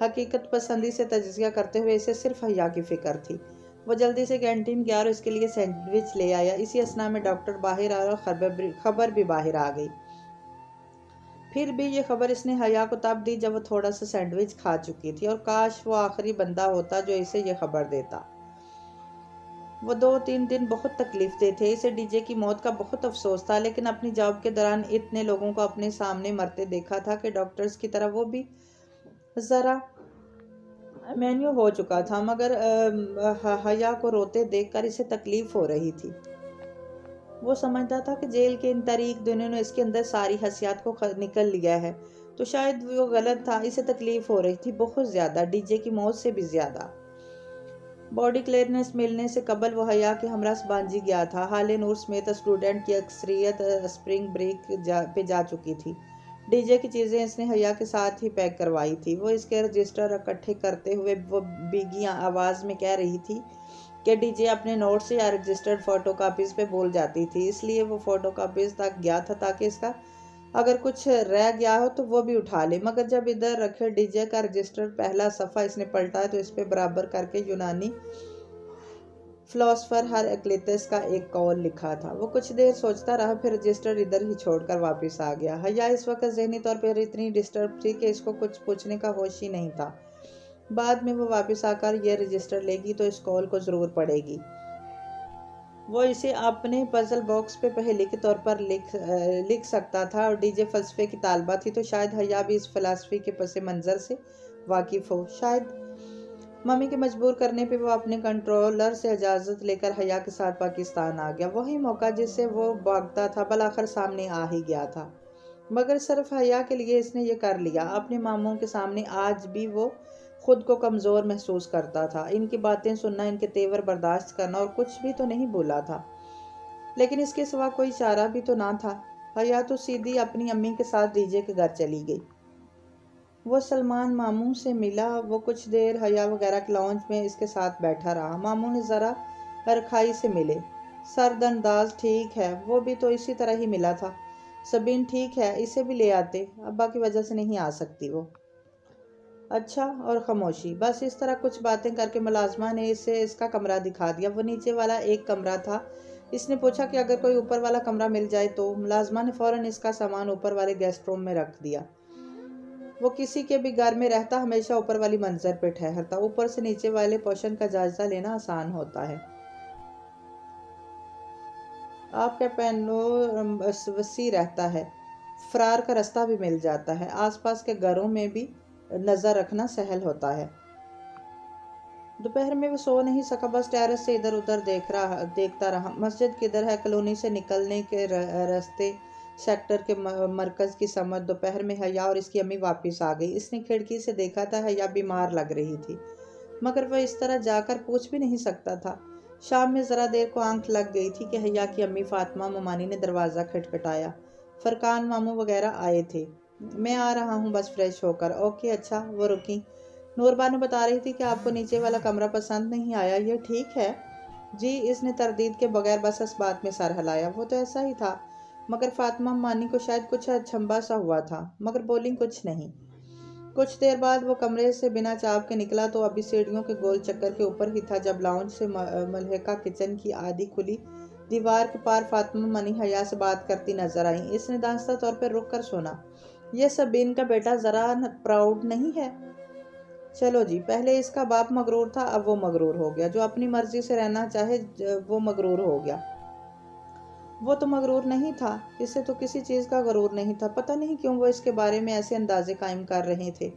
हकीकत पसंदी से तजिया करते हुए इसे सिर्फ हया की फिक्र थी। वो जल्दी से कैंटीन गया और इसके लिए सैंडविच ले आया। इसी असना में डॉक्टर बाहर आया और खबर भी बाहर आ गई। फिर भी ये खबर इसने हया को तब दी जब वो थोड़ा सा सैंडविच खा चुकी थी, और काश वो आखिरी बंदा होता जो इसे ये खबर देता। वो 2-3 दिन बहुत तकलीफ दे थे। इसे डीजे की मौत का बहुत अफसोस था, लेकिन अपनी जॉब के दौरान इतने लोगों को अपने सामने मरते देखा था कि डॉक्टर्स की तरह वो भी ज़रा मेन्यू हो चुका था। मगर हया को रोते देखकर इसे तकलीफ हो रही थी। वो समझता था कि जेल के इन तारीख दिनों ने इसके अंदर सारी हसियात को निकल लिया है, तो शायद वो गलत था। इसे तकलीफ हो रही थी बहुत ज़्यादा, डीजे की मौत से भी ज़्यादा। बॉडी क्लियरेंस मिलने से कबल वो हया के हमरास बांझी गया था। हाले नूर समेत स्टूडेंट की अक्सरियत स्प्रिंग ब्रेक पे जा चुकी थी। डीजे की चीज़ें इसने हया के साथ ही पैक करवाई थी। वो इसके रजिस्टर इकट्ठे करते हुए वो बीगी आवाज़ में कह रही थी कि डीजे अपने नोट्स या रजिस्टर्ड फ़ोटो कापीज़ पे बोल जाती थी, इसलिए वो फ़ोटो कापीज़ तक गया था ताकि इसका अगर कुछ रह गया हो तो वो भी उठा ले। मगर जब इधर रखे डीजे का रजिस्टर पहला सफ़ा इसने पलटा तो इस पे बराबर करके यूनानी फिलोसफर हेराक्लिटस का एक कौल लिखा था। वो कुछ देर सोचता रहा, फिर रजिस्टर इधर ही छोड़कर वापस आ गया। हया इस वक्त जहनी तौर पर इतनी डिस्टर्ब थी कि इसको कुछ पूछने का होश ही नहीं था। बाद में वो वापस आकर यह रजिस्टर लेगी तो इस कॉल को ज़रूर पढ़ेगी। वो इसे अपने पजल बॉक्स पे पहेली के तौर पर लिख सकता था, और डीजे फ़लसफ़े की तालबा थी तो शायद हया भी इस फ़लसफ़े के पस मंज़र से वाकिफ़ हो। शायद मम्मी के मजबूर करने पे वो अपने कंट्रोलर से इजाज़त लेकर हया के साथ पाकिस्तान आ गया। वही मौका जिससे वो भागता था बलाखिर सामने आ ही गया था। मगर सिर्फ हया के लिए इसने ये कर लिया। अपने मामों के सामने आज भी वो खुद को कमज़ोर महसूस करता था। इनकी बातें सुनना, इनके तेवर बर्दाश्त करना, और कुछ भी तो नहीं बोला था, लेकिन इसके सिवा कोई चारा भी तो ना था। हया तो सीधी अपनी अम्मी के साथ डीजे के घर चली गई। वो सलमान मामू से मिला। वो कुछ देर हया वगैरह के लॉन्च में इसके साथ बैठा रहा। मामू ने ज़रा रखाई से मिले। सरदंदाज ठीक है, वो भी तो इसी तरह ही मिला था। सबीन ठीक है, इसे भी ले आते, अब्बा की वजह से नहीं आ सकती वो। अच्छा, और खामोशी। बस इस तरह कुछ बातें करके मुलाजमा ने इसे इसका कमरा दिखा दिया। वो नीचे वाला एक कमरा था। इसने पूछा कि अगर कोई ऊपर वाला कमरा मिल जाए तो। मुलाजमा ने फ़ौरन इसका सामान ऊपर वाले गेस्ट रूम में रख दिया। वो किसी के भी घर में रहता हमेशा ऊपर वाली मंजिल पे ठहरता। ऊपर से नीचे वाले पोर्शन का जायजा लेना आसान होता है। आपका पैनोरामा वसी रहता है, फरार का रास्ता भी मिल जाता है। आसपास के घरों में भी नज़र रखना सहल होता है। दोपहर में वो सो नहीं सका, बस टेरेस से इधर उधर देखता रहा। मस्जिद किधर है, कॉलोनी से निकलने के रास्ते, सेक्टर के मरकज़ की समझ। दोपहर में हया और इसकी अम्मी वापस आ गई। इसने खिड़की से देखा था हया बीमार लग रही थी, मगर वह इस तरह जाकर पूछ भी नहीं सकता था। शाम में ज़रा देर को आंख लग गई थी कि हया की अम्मी फातिमा ममानी ने दरवाज़ा खटखटाया। फरकान मामू वगैरह आए थे। मैं आ रहा हूँ बस फ्रेश होकर। ओके अच्छा। वो रुकी। नूरबानो बता रही थी कि आपको नीचे वाला कमरा पसंद नहीं आया। ये ठीक है, जी, इसने तरदीद के बगैर बस इस बात में सर हिलाया। वो तो ऐसा ही था, मगर फातिमा मानी को शायद कुछ अचंभा सा हुआ था, मगर बोली कुछ नहीं। कुछ देर बाद वो कमरे से बिना चाब के निकला तो अभी सीढ़ियों के गोल चक्कर के ऊपर ही था जब लाउंज से मलहका किचन की आधी खुली दीवार के पार फातिमा मनी हया से बात करती नजर आई। इसने दांस्ता तौर पर रुक कर सुना। यह सबीन का बेटा जरा प्राउड नहीं है? चलो जी, पहले इसका बाप मगरूर था, अब वो मगरूर हो गया। जो अपनी मर्जी से रहना चाहे वो मगरूर हो गया। वो तो मगरूर नहीं था, इसे तो किसी चीज़ का गरूर नहीं था। पता नहीं क्यों वो इसके बारे में ऐसे अंदाजे कायम कर रहे थे।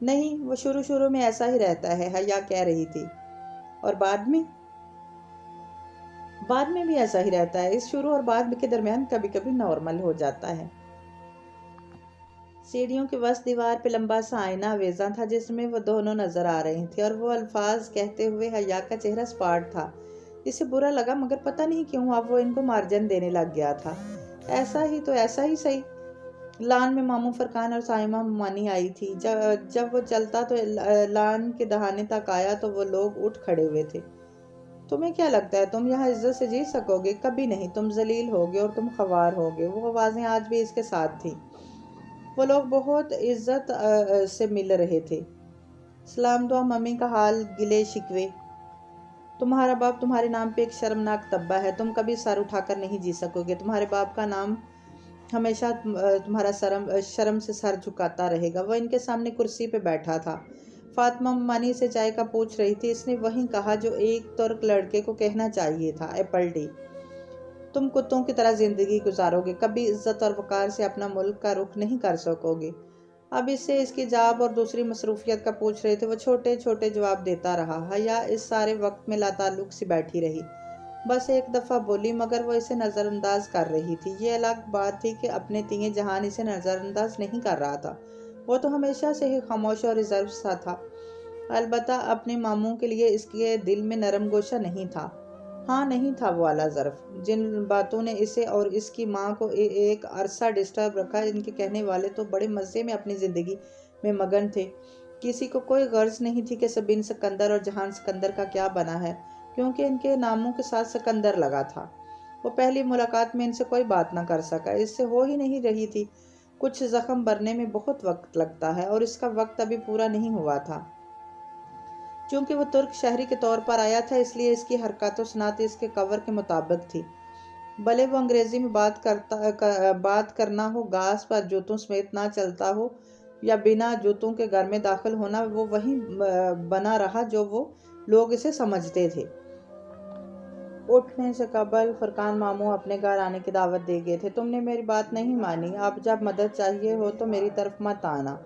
नहीं, वो शुरू शुरू में ऐसा ही रहता है, हया कह रही थी। और बाद में भी ऐसा ही रहता है। इस शुरू और बाद के दरमियान कभी कभी नॉर्मल हो जाता है। सीढ़ियों के वस्त दीवार पे लंबा सा आईना आवेजा था जिसमें वो दोनों नजर आ रही थी, और वो अल्फाज कहते हुए हया का चेहरा स्पाट था। इसे बुरा लगा, मगर पता नहीं क्यों अब वो इनको मार्जिन देने लग गया था। ऐसा ही तो ऐसा ही सही। लान में मामू फरकान और साइमा मानी आई थी। जब वो चलता तो लान के दहाने तक आया तो वो लोग उठ खड़े हुए थे। तुम्हें क्या लगता है तुम यहाँ इज्जत से जी सकोगे? कभी नहीं। तुम जलील होगे और तुम खवार होगे। वो आवाज़ें आज भी इसके साथ थी। वो लोग बहुत इज्जत से मिल रहे थे। सलाम दुआ, मम्मी का हाल, गिले शिकवे। तुम्हारा बाप तुम्हारे नाम पे एक शर्मनाक तब्बा है। तुम कभी सर उठाकर नहीं जी सकोगे। तुम्हारे बाप का नाम हमेशा तुम्हारा शर्म से सर झुकाता रहेगा। वह इनके सामने कुर्सी पे बैठा था। फातिमा मानी से चाय का पूछ रही थी। इसने वही कहा जो एक तुर्क लड़के को कहना चाहिए था, एप्पल टी। तुम कुत्तों की तरह जिंदगी गुजारोगे, कभी इज्जत और वकार से अपना मुल्क का रुख नहीं कर सकोगे। अब इससे इसकी जाब और दूसरी मसरूफियत का पूछ रहे थे। वो छोटे छोटे जवाब देता रहा। हया इस सारे वक्त में लाताल्लुक सी बैठी रही। बस एक दफ़ा बोली, मगर वो इसे नज़रअंदाज कर रही थी। ये अलग बात थी कि अपने तीए जहान इसे नज़रअंदाज नहीं कर रहा था। वो तो हमेशा से ही खामोश और रिजर्व सा था। अलबत्ता अपने मामू के लिए इसके दिल में नरम गोशा नहीं था। हाँ, नहीं था वो आला ज़र्फ। जिन बातों ने इसे और इसकी माँ को एक अरसा डिस्टर्ब रखा, इनके कहने वाले तो बड़े मज़े में अपनी ज़िंदगी में मगन थे। किसी को कोई गर्ज नहीं थी कि सबीन सिकंदर और जहान सिकंदर का क्या बना है, क्योंकि इनके नामों के साथ सिकंदर लगा था। वो पहली मुलाकात में इनसे कोई बात ना कर सका। इससे हो ही नहीं रही थी। कुछ ज़ख्म भरने में बहुत वक्त लगता है और इसका वक्त अभी पूरा नहीं हुआ था। चूंकि वो तुर्क शहरी के तौर पर आया था, इसलिए इसकी हरकत और सनात इसके कवर के मुताबिक थी। भले वो अंग्रेजी में बात करना हो, घास पर जूतों समेत ना चलता हो, या बिना जूतों के घर में दाखिल होना, वो वही बना रहा जो वो लोग इसे समझते थे। उठने से कबल फरकान मामू अपने घर आने की दावत दे गए थे। तुमने मेरी बात नहीं मानी। अब जब मदद चाहिए हो तो मेरी तरफ मत आना।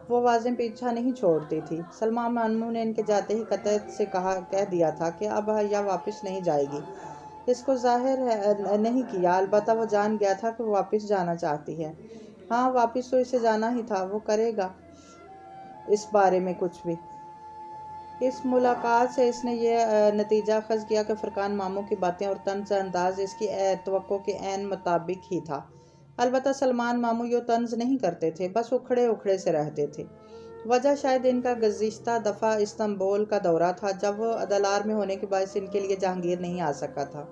वो आवाज़ें पीछा नहीं छोड़ती थी। सलमान मामू ने इनके जाते ही कतत से कह दिया था कि अब हया वापस नहीं जाएगी। इसको जाहिर नहीं किया, अलबत्ता वो जान गया था कि वो वापस जाना चाहती है। हाँ, वापस तो इसे जाना ही था। वो करेगा इस बारे में कुछ भी। इस मुलाकात से इसने यह नतीजा अखज़ किया कि फरकान मामू की बातें और तंज अंदाज इसकी तवक्को के ऐन मुताबिक ही था। अलबत्ता सलमान मामू यो तंज नहीं करते थे, बस उखड़े उखड़े से रहते थे। वजह शायद इनका गुज़िश्ता दफ़ा इस्तांबुल का दौरा था, जब वो अदलार में होने के बायस इनके लिए जहांगीर नहीं आ सका था,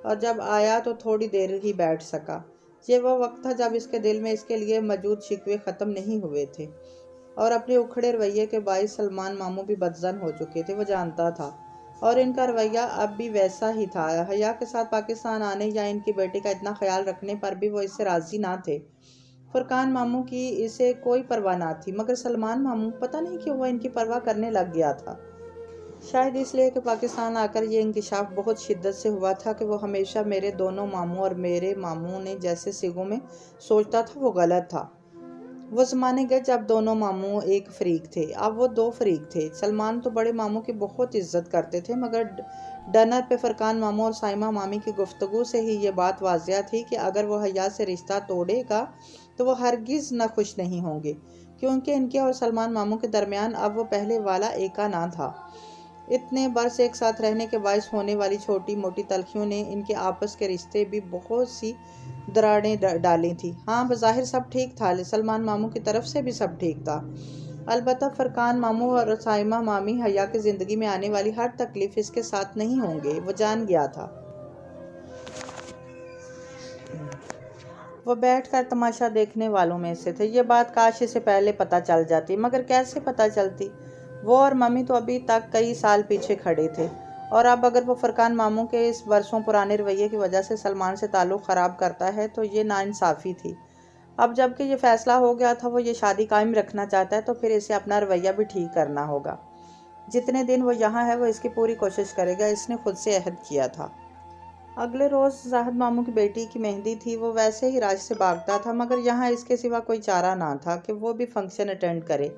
और जब आया तो थोड़ी देर ही बैठ सका। ये वह वक्त था जब इसके दिल में इसके लिए मौजूद शिकवे ख़त्म नहीं हुए थे, और अपने उखड़े रवैये के बायस सलमान मामू भी बदजन हो चुके थे। वो जानता था, और इनका रवैया अब भी वैसा ही था। हया के साथ पाकिस्तान आने या इनकी बेटी का इतना ख्याल रखने पर भी वो इससे राज़ी ना थे। फरकान मामू की इसे कोई परवाह ना थी, मगर सलमान मामू पता नहीं क्यों वह इनकी परवाह करने लग गया था। शायद इसलिए कि पाकिस्तान आकर ये इंकिशाफ बहुत शिद्दत से हुआ था कि वो हमेशा मेरे दोनों मामू और मेरे मामू ने जैसे सिगों में सोचता था वो गलत था। वो ज़माने गए जब दोनों मामू एक फरीक थे, अब वो दो फरीक थे। सलमान तो बड़े मामू की बहुत इज्जत करते थे, मगर डनर पे फरकान मामू और साइमा मामी की गुफ्तगू से ही ये बात वाज़िया थी कि अगर वो हया से रिश्ता तोड़ेगा तो वो हरगिज़ न खुश नहीं होंगे, क्योंकि इनके और सलमान मामू के दरमियान अब वो पहले वाला एका ना था। इतने बरस एक साथ रहने के बायस होने वाली छोटी मोटी तलखियों ने इनके आपस के रिश्ते भी बहुत सी दरारें डाली थी। हाँ, बज़ाहिर सब ठीक था। सलमान मामू की तरफ से भी सब ठीक था। अलबत्ता फरकान मामू और साइमा मामी हया की ज़िंदगी में आने वाली हर तकलीफ़ इसके साथ नहीं होंगे, वो जान गया था। वो बैठकर तमाशा देखने वालों में से थे। ये बात काश इसे पहले पता चल जाती, मगर कैसे पता चलती? वो और मम्मी तो अभी तक कई साल पीछे खड़े थे, और अब अगर वो फरकान मामू के इस बरसों पुराने रवैये की वजह से सलमान से ताल्लुक़ ख़राब करता है तो ये नाइंसाफ़ी थी। अब जबकि ये फ़ैसला हो गया था वो ये शादी कायम रखना चाहता है, तो फिर इसे अपना रवैया भी ठीक करना होगा। जितने दिन वो यहाँ है वो इसकी पूरी कोशिश करेगा, इसने खुद से अहद किया था। अगले रोज़ जाहिद मामू की बेटी की मेहंदी थी। वो वैसे ही राज से भागता था, मगर यहाँ इसके सिवा कोई चारा ना था कि वो भी फंक्शन अटेंड करे।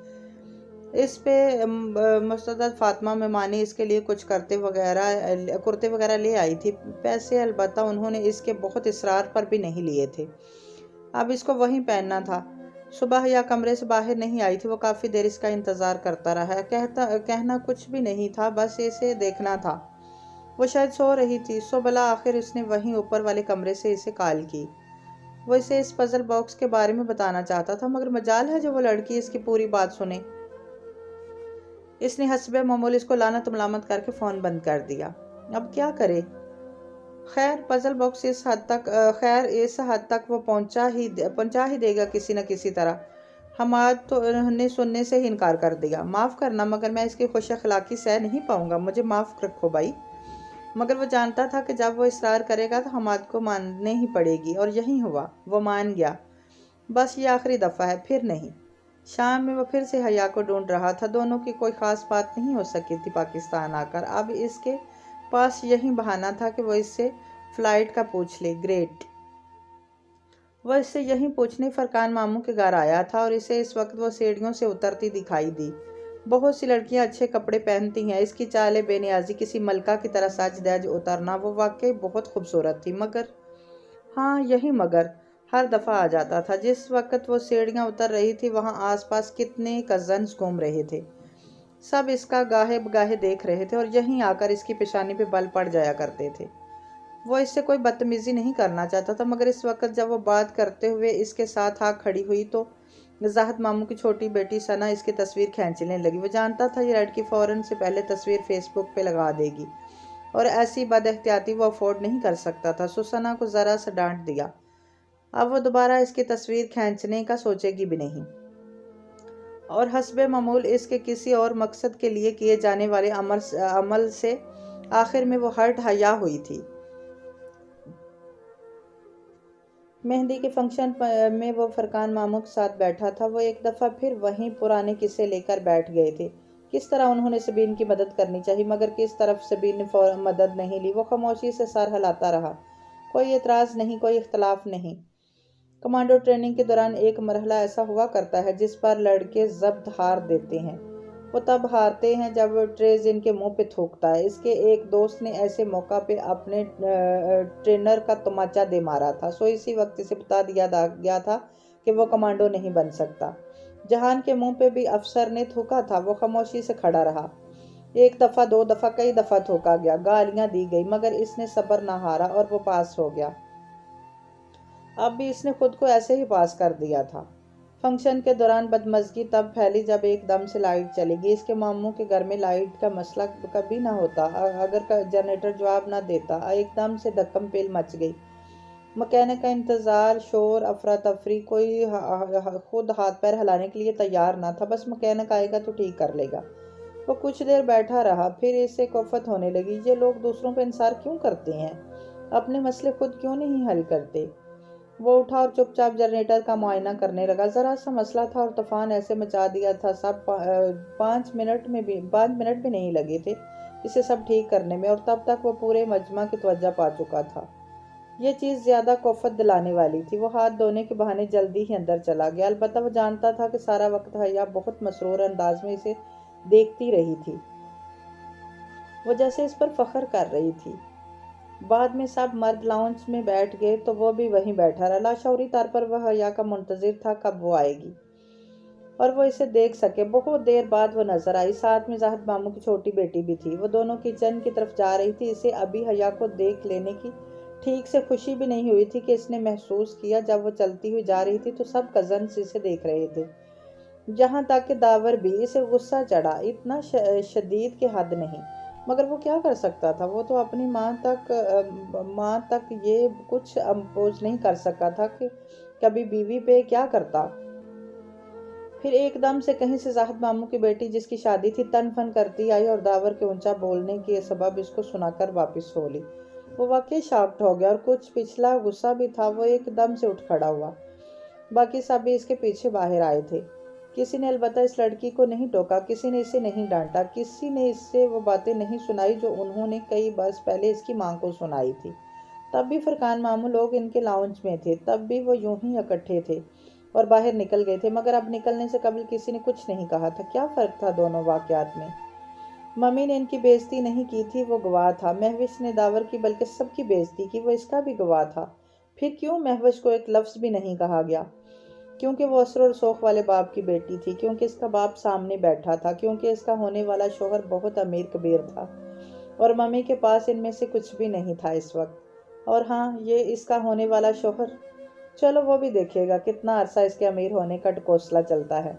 इस पे मुस्तदद फातिमा मेहमानी इसके लिए कुछ कुर्ते वगैरह ले आई थी। पैसे अलबत्ता उन्होंने इसके बहुत इसरार पर भी नहीं लिए थे। अब इसको वहीं पहनना था। सुबह या कमरे से बाहर नहीं आई थी। वो काफ़ी देर इसका इंतज़ार करता रहा। कहना कुछ भी नहीं था, बस इसे देखना था। वो शायद सो रही थी। सो भला आखिर इसने वहीं ऊपर वाले कमरे से इसे कॉल की। वो इसे इस पजल बॉक्स के बारे में बताना चाहता था, मगर मजाल है जो वो लड़की इसकी पूरी बात सुने। इसने हस्बे मामूल इसको लानत मलामत करके फ़ोन बंद कर दिया। अब क्या करे? खैर पजल बॉक्स इस हद तक वो पहुंचा ही देगा किसी न किसी तरह। हमाद तो उन्होंने सुनने से ही इनकार कर दिया। माफ़ करना, मगर मैं इसकी खुश अखलाकी सह नहीं पाऊंगा। मुझे माफ़ रखो भाई। मगर वो जानता था कि जब वो इसरार करेगा तो हमाद को मानने ही पड़ेगी, और यही हुआ। वो मान गया। बस ये आखिरी दफ़ा है, फिर नहीं। शाम में वो फिर से हया को ढूंढ रहा था। दोनों की कोई ख़ास बात नहीं हो सकी थी पाकिस्तान आकर। अब इसके पास यही बहाना था कि वो इससे फ़्लाइट का पूछ ले। ग्रेट। वह इससे यही पूछने फरकान मामू के घर आया था, और इसे इस वक्त वो सीढ़ियों से उतरती दिखाई दी। बहुत सी लड़कियां अच्छे कपड़े पहनती हैं। इसकी चाले बेनियाजी किसी मलका की तरह सज धज उतरना, वो वाकई बहुत खूबसूरत थी। मगर, हाँ यही मगर हर दफ़ा आ जाता था। जिस वक्त वो सीढ़ियाँ उतर रही थी वहाँ आसपास कितने कज़न्स घूम रहे थे। सब इसका गाहे बगाहे देख रहे थे, और यहीं आकर इसकी पेशानी पे बल पड़ जाया करते थे। वो इससे कोई बदतमीज़ी नहीं करना चाहता था, मगर इस वक्त जब वो बात करते हुए इसके साथ आ खड़ी हुई तो जाहिद मामू की छोटी बेटी सना इसकी तस्वीर खींचने लगी। वो जानता था ये लड़की फ़ौरन से पहले तस्वीर फेसबुक पे लगा देगी, और ऐसी बदएहतियाती वो अफोर्ड नहीं कर सकता था। सो सना को ज़रा सा डांट दिया। अब वो दोबारा इसकी तस्वीर खींचने का सोचेगी भी नहीं, और हस्बे मामूल इसके किसी और मकसद के लिए किए जाने वाले अमल से आखिर में वो हर्ट हया हुई थी। मेहंदी के फंक्शन में वो फरकान मामू के साथ बैठा था। वो एक दफ़ा फिर वहीं पुराने किस्से लेकर बैठ गए थे। किस तरह उन्होंने सबीन की मदद करनी चाहिए, मगर किस तरफ सबीन ने मदद नहीं ली। वो खामोशी से सर हिलाता रहा। कोई एतराज़ नहीं, कोई इख्तलाफ नहीं। कमांडो ट्रेनिंग के दौरान एक मरहला ऐसा हुआ करता है जिस पर लड़के जब्त हार देते हैं। वो तब हारते हैं जब ट्रेज इनके मुंह पे थूकता है। इसके एक दोस्त ने ऐसे मौका पे अपने ट्रेनर का तमाचा दे मारा था। सो इसी वक्त इसे बता दिया गया था कि वो कमांडो नहीं बन सकता। जहान के मुंह पे भी अफसर ने थूका था। वो खामोशी से खड़ा रहा। एक दफ़ा, दो दफ़ा, कई दफ़ा थूका गया, गालियां दी गई, मगर इसने सब्र ना हारा और वो पास हो गया। अब भी इसने खुद को ऐसे ही पास कर दिया था। फंक्शन के दौरान बदमज़गी तब फैली जब एकदम से लाइट चली गई। इसके मामू के घर में लाइट का मसला कभी ना होता अगर जनरेटर जवाब ना देता। एकदम से धक्कम पेल मच गई। मकैनिक का इंतज़ार, शोर, अफरा तफरी। कोई खुद हाथ पैर हिलाने के लिए तैयार ना था। बस मकैनिक आएगा तो ठीक कर लेगा। वो कुछ देर बैठा रहा, फिर इसे कोफत होने लगी। ये लोग दूसरों पर इंसार क्यों करते हैं? अपने मसले खुद क्यों नहीं हल करते? वो उठा और चुपचाप जनरेटर का मुआयना करने लगा। ज़रा सा मसला था और तूफान ऐसे मचा दिया था। सब 5 मिनट भी नहीं लगे थे इसे सब ठीक करने में, और तब तक वो पूरे मजमा की तवज्जो पा चुका था। ये चीज़ ज़्यादा कोफत दिलाने वाली थी। वो हाथ धोने के बहाने जल्दी ही अंदर चला गया। अलबत्ता वो जानता था कि सारा वक्त हया बहुत मसरूर अंदाज में इसे देखती रही थी। वो जैसे इस पर फख्र कर रही थी। बाद में सब मर्द लाउंज में बैठ गए तो वो भी वहीं बैठा रहा। लाशौरी तौर पर वह हया का मुंतजिर था कब वो आएगी और वो इसे देख सके। बहुत देर बाद वो नजर आई। साथ में जाहिद मामू की छोटी बेटी भी थी। वो दोनों किचन की तरफ जा रही थी। इसे अभी हया को देख लेने की ठीक से खुशी भी नहीं हुई थी कि इसने महसूस किया जब वो चलती हुई जा रही थी तो सब कजन्स इसे देख रहे थे। जहाँ तक कि दावर भी इसे गुस्सा चढ़ा, इतना शदीद के हद नहीं। मगर वो क्या कर सकता था? वो तो अपनी माँ तक ये कुछ अम्पोज नहीं कर सका था कि कभी बीवी पे क्या करता। फिर एकदम से कहीं से जाहिद मामू की बेटी जिसकी शादी थी तन फन करती आई और दावर के ऊंचा बोलने के सबब इसको सुनाकर वापस सो ली। वो वाकई शॉक्ड हो गया और कुछ पिछला गुस्सा भी था। वो एकदम से उठ खड़ा हुआ। बाकी सब भी इसके पीछे बाहर आए थे। किसी ने अलबत्ता इस लड़की को नहीं टोका, किसी ने इसे नहीं डांटा, किसी ने इससे वो बातें नहीं सुनाई जो उन्होंने कई बरस पहले इसकी माँ को सुनाई थी। तब भी फरकान मामू लोग इनके लाउंज में थे, तब भी वो यूं ही इकट्ठे थे और बाहर निकल गए थे, मगर अब निकलने से कबल किसी ने कुछ नहीं कहा था। क्या फ़र्क था दोनों वाक़यात में? मम्मी ने इनकी बेइज्जती नहीं की थी, वो गवाह था। महविश ने दावर की बल्कि सबकी बेइज्जती की, वो इसका भी गवाह था। फिर क्यों महविश को एक लफ्ज़ भी नहीं कहा गया? क्योंकि वो असर और शौक वाले बाप की बेटी थी, क्योंकि इसका बाप सामने बैठा था, क्योंकि इसका होने वाला शोहर बहुत अमीर कबीर था और मम्मी के पास इनमें से कुछ भी नहीं था इस वक्त। और हाँ, ये इसका होने वाला शोहर, चलो वो भी देखेगा कितना अरसा इसके अमीर होने का ढकोसला चलता है।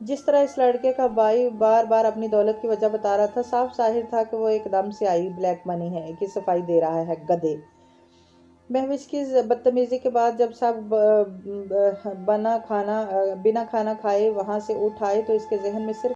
जिस तरह इस लड़के का भाई बार बार अपनी दौलत की वजह बता रहा था, साफ जाहिर था कि वो एकदम से आई ब्लैक मनी है कि सफाई दे रहा है, गधे। महविश की बदतमीजी के बाद जब सब बिना खाना खाए वहां से उठ आए तो इसके जहन में सिर्फ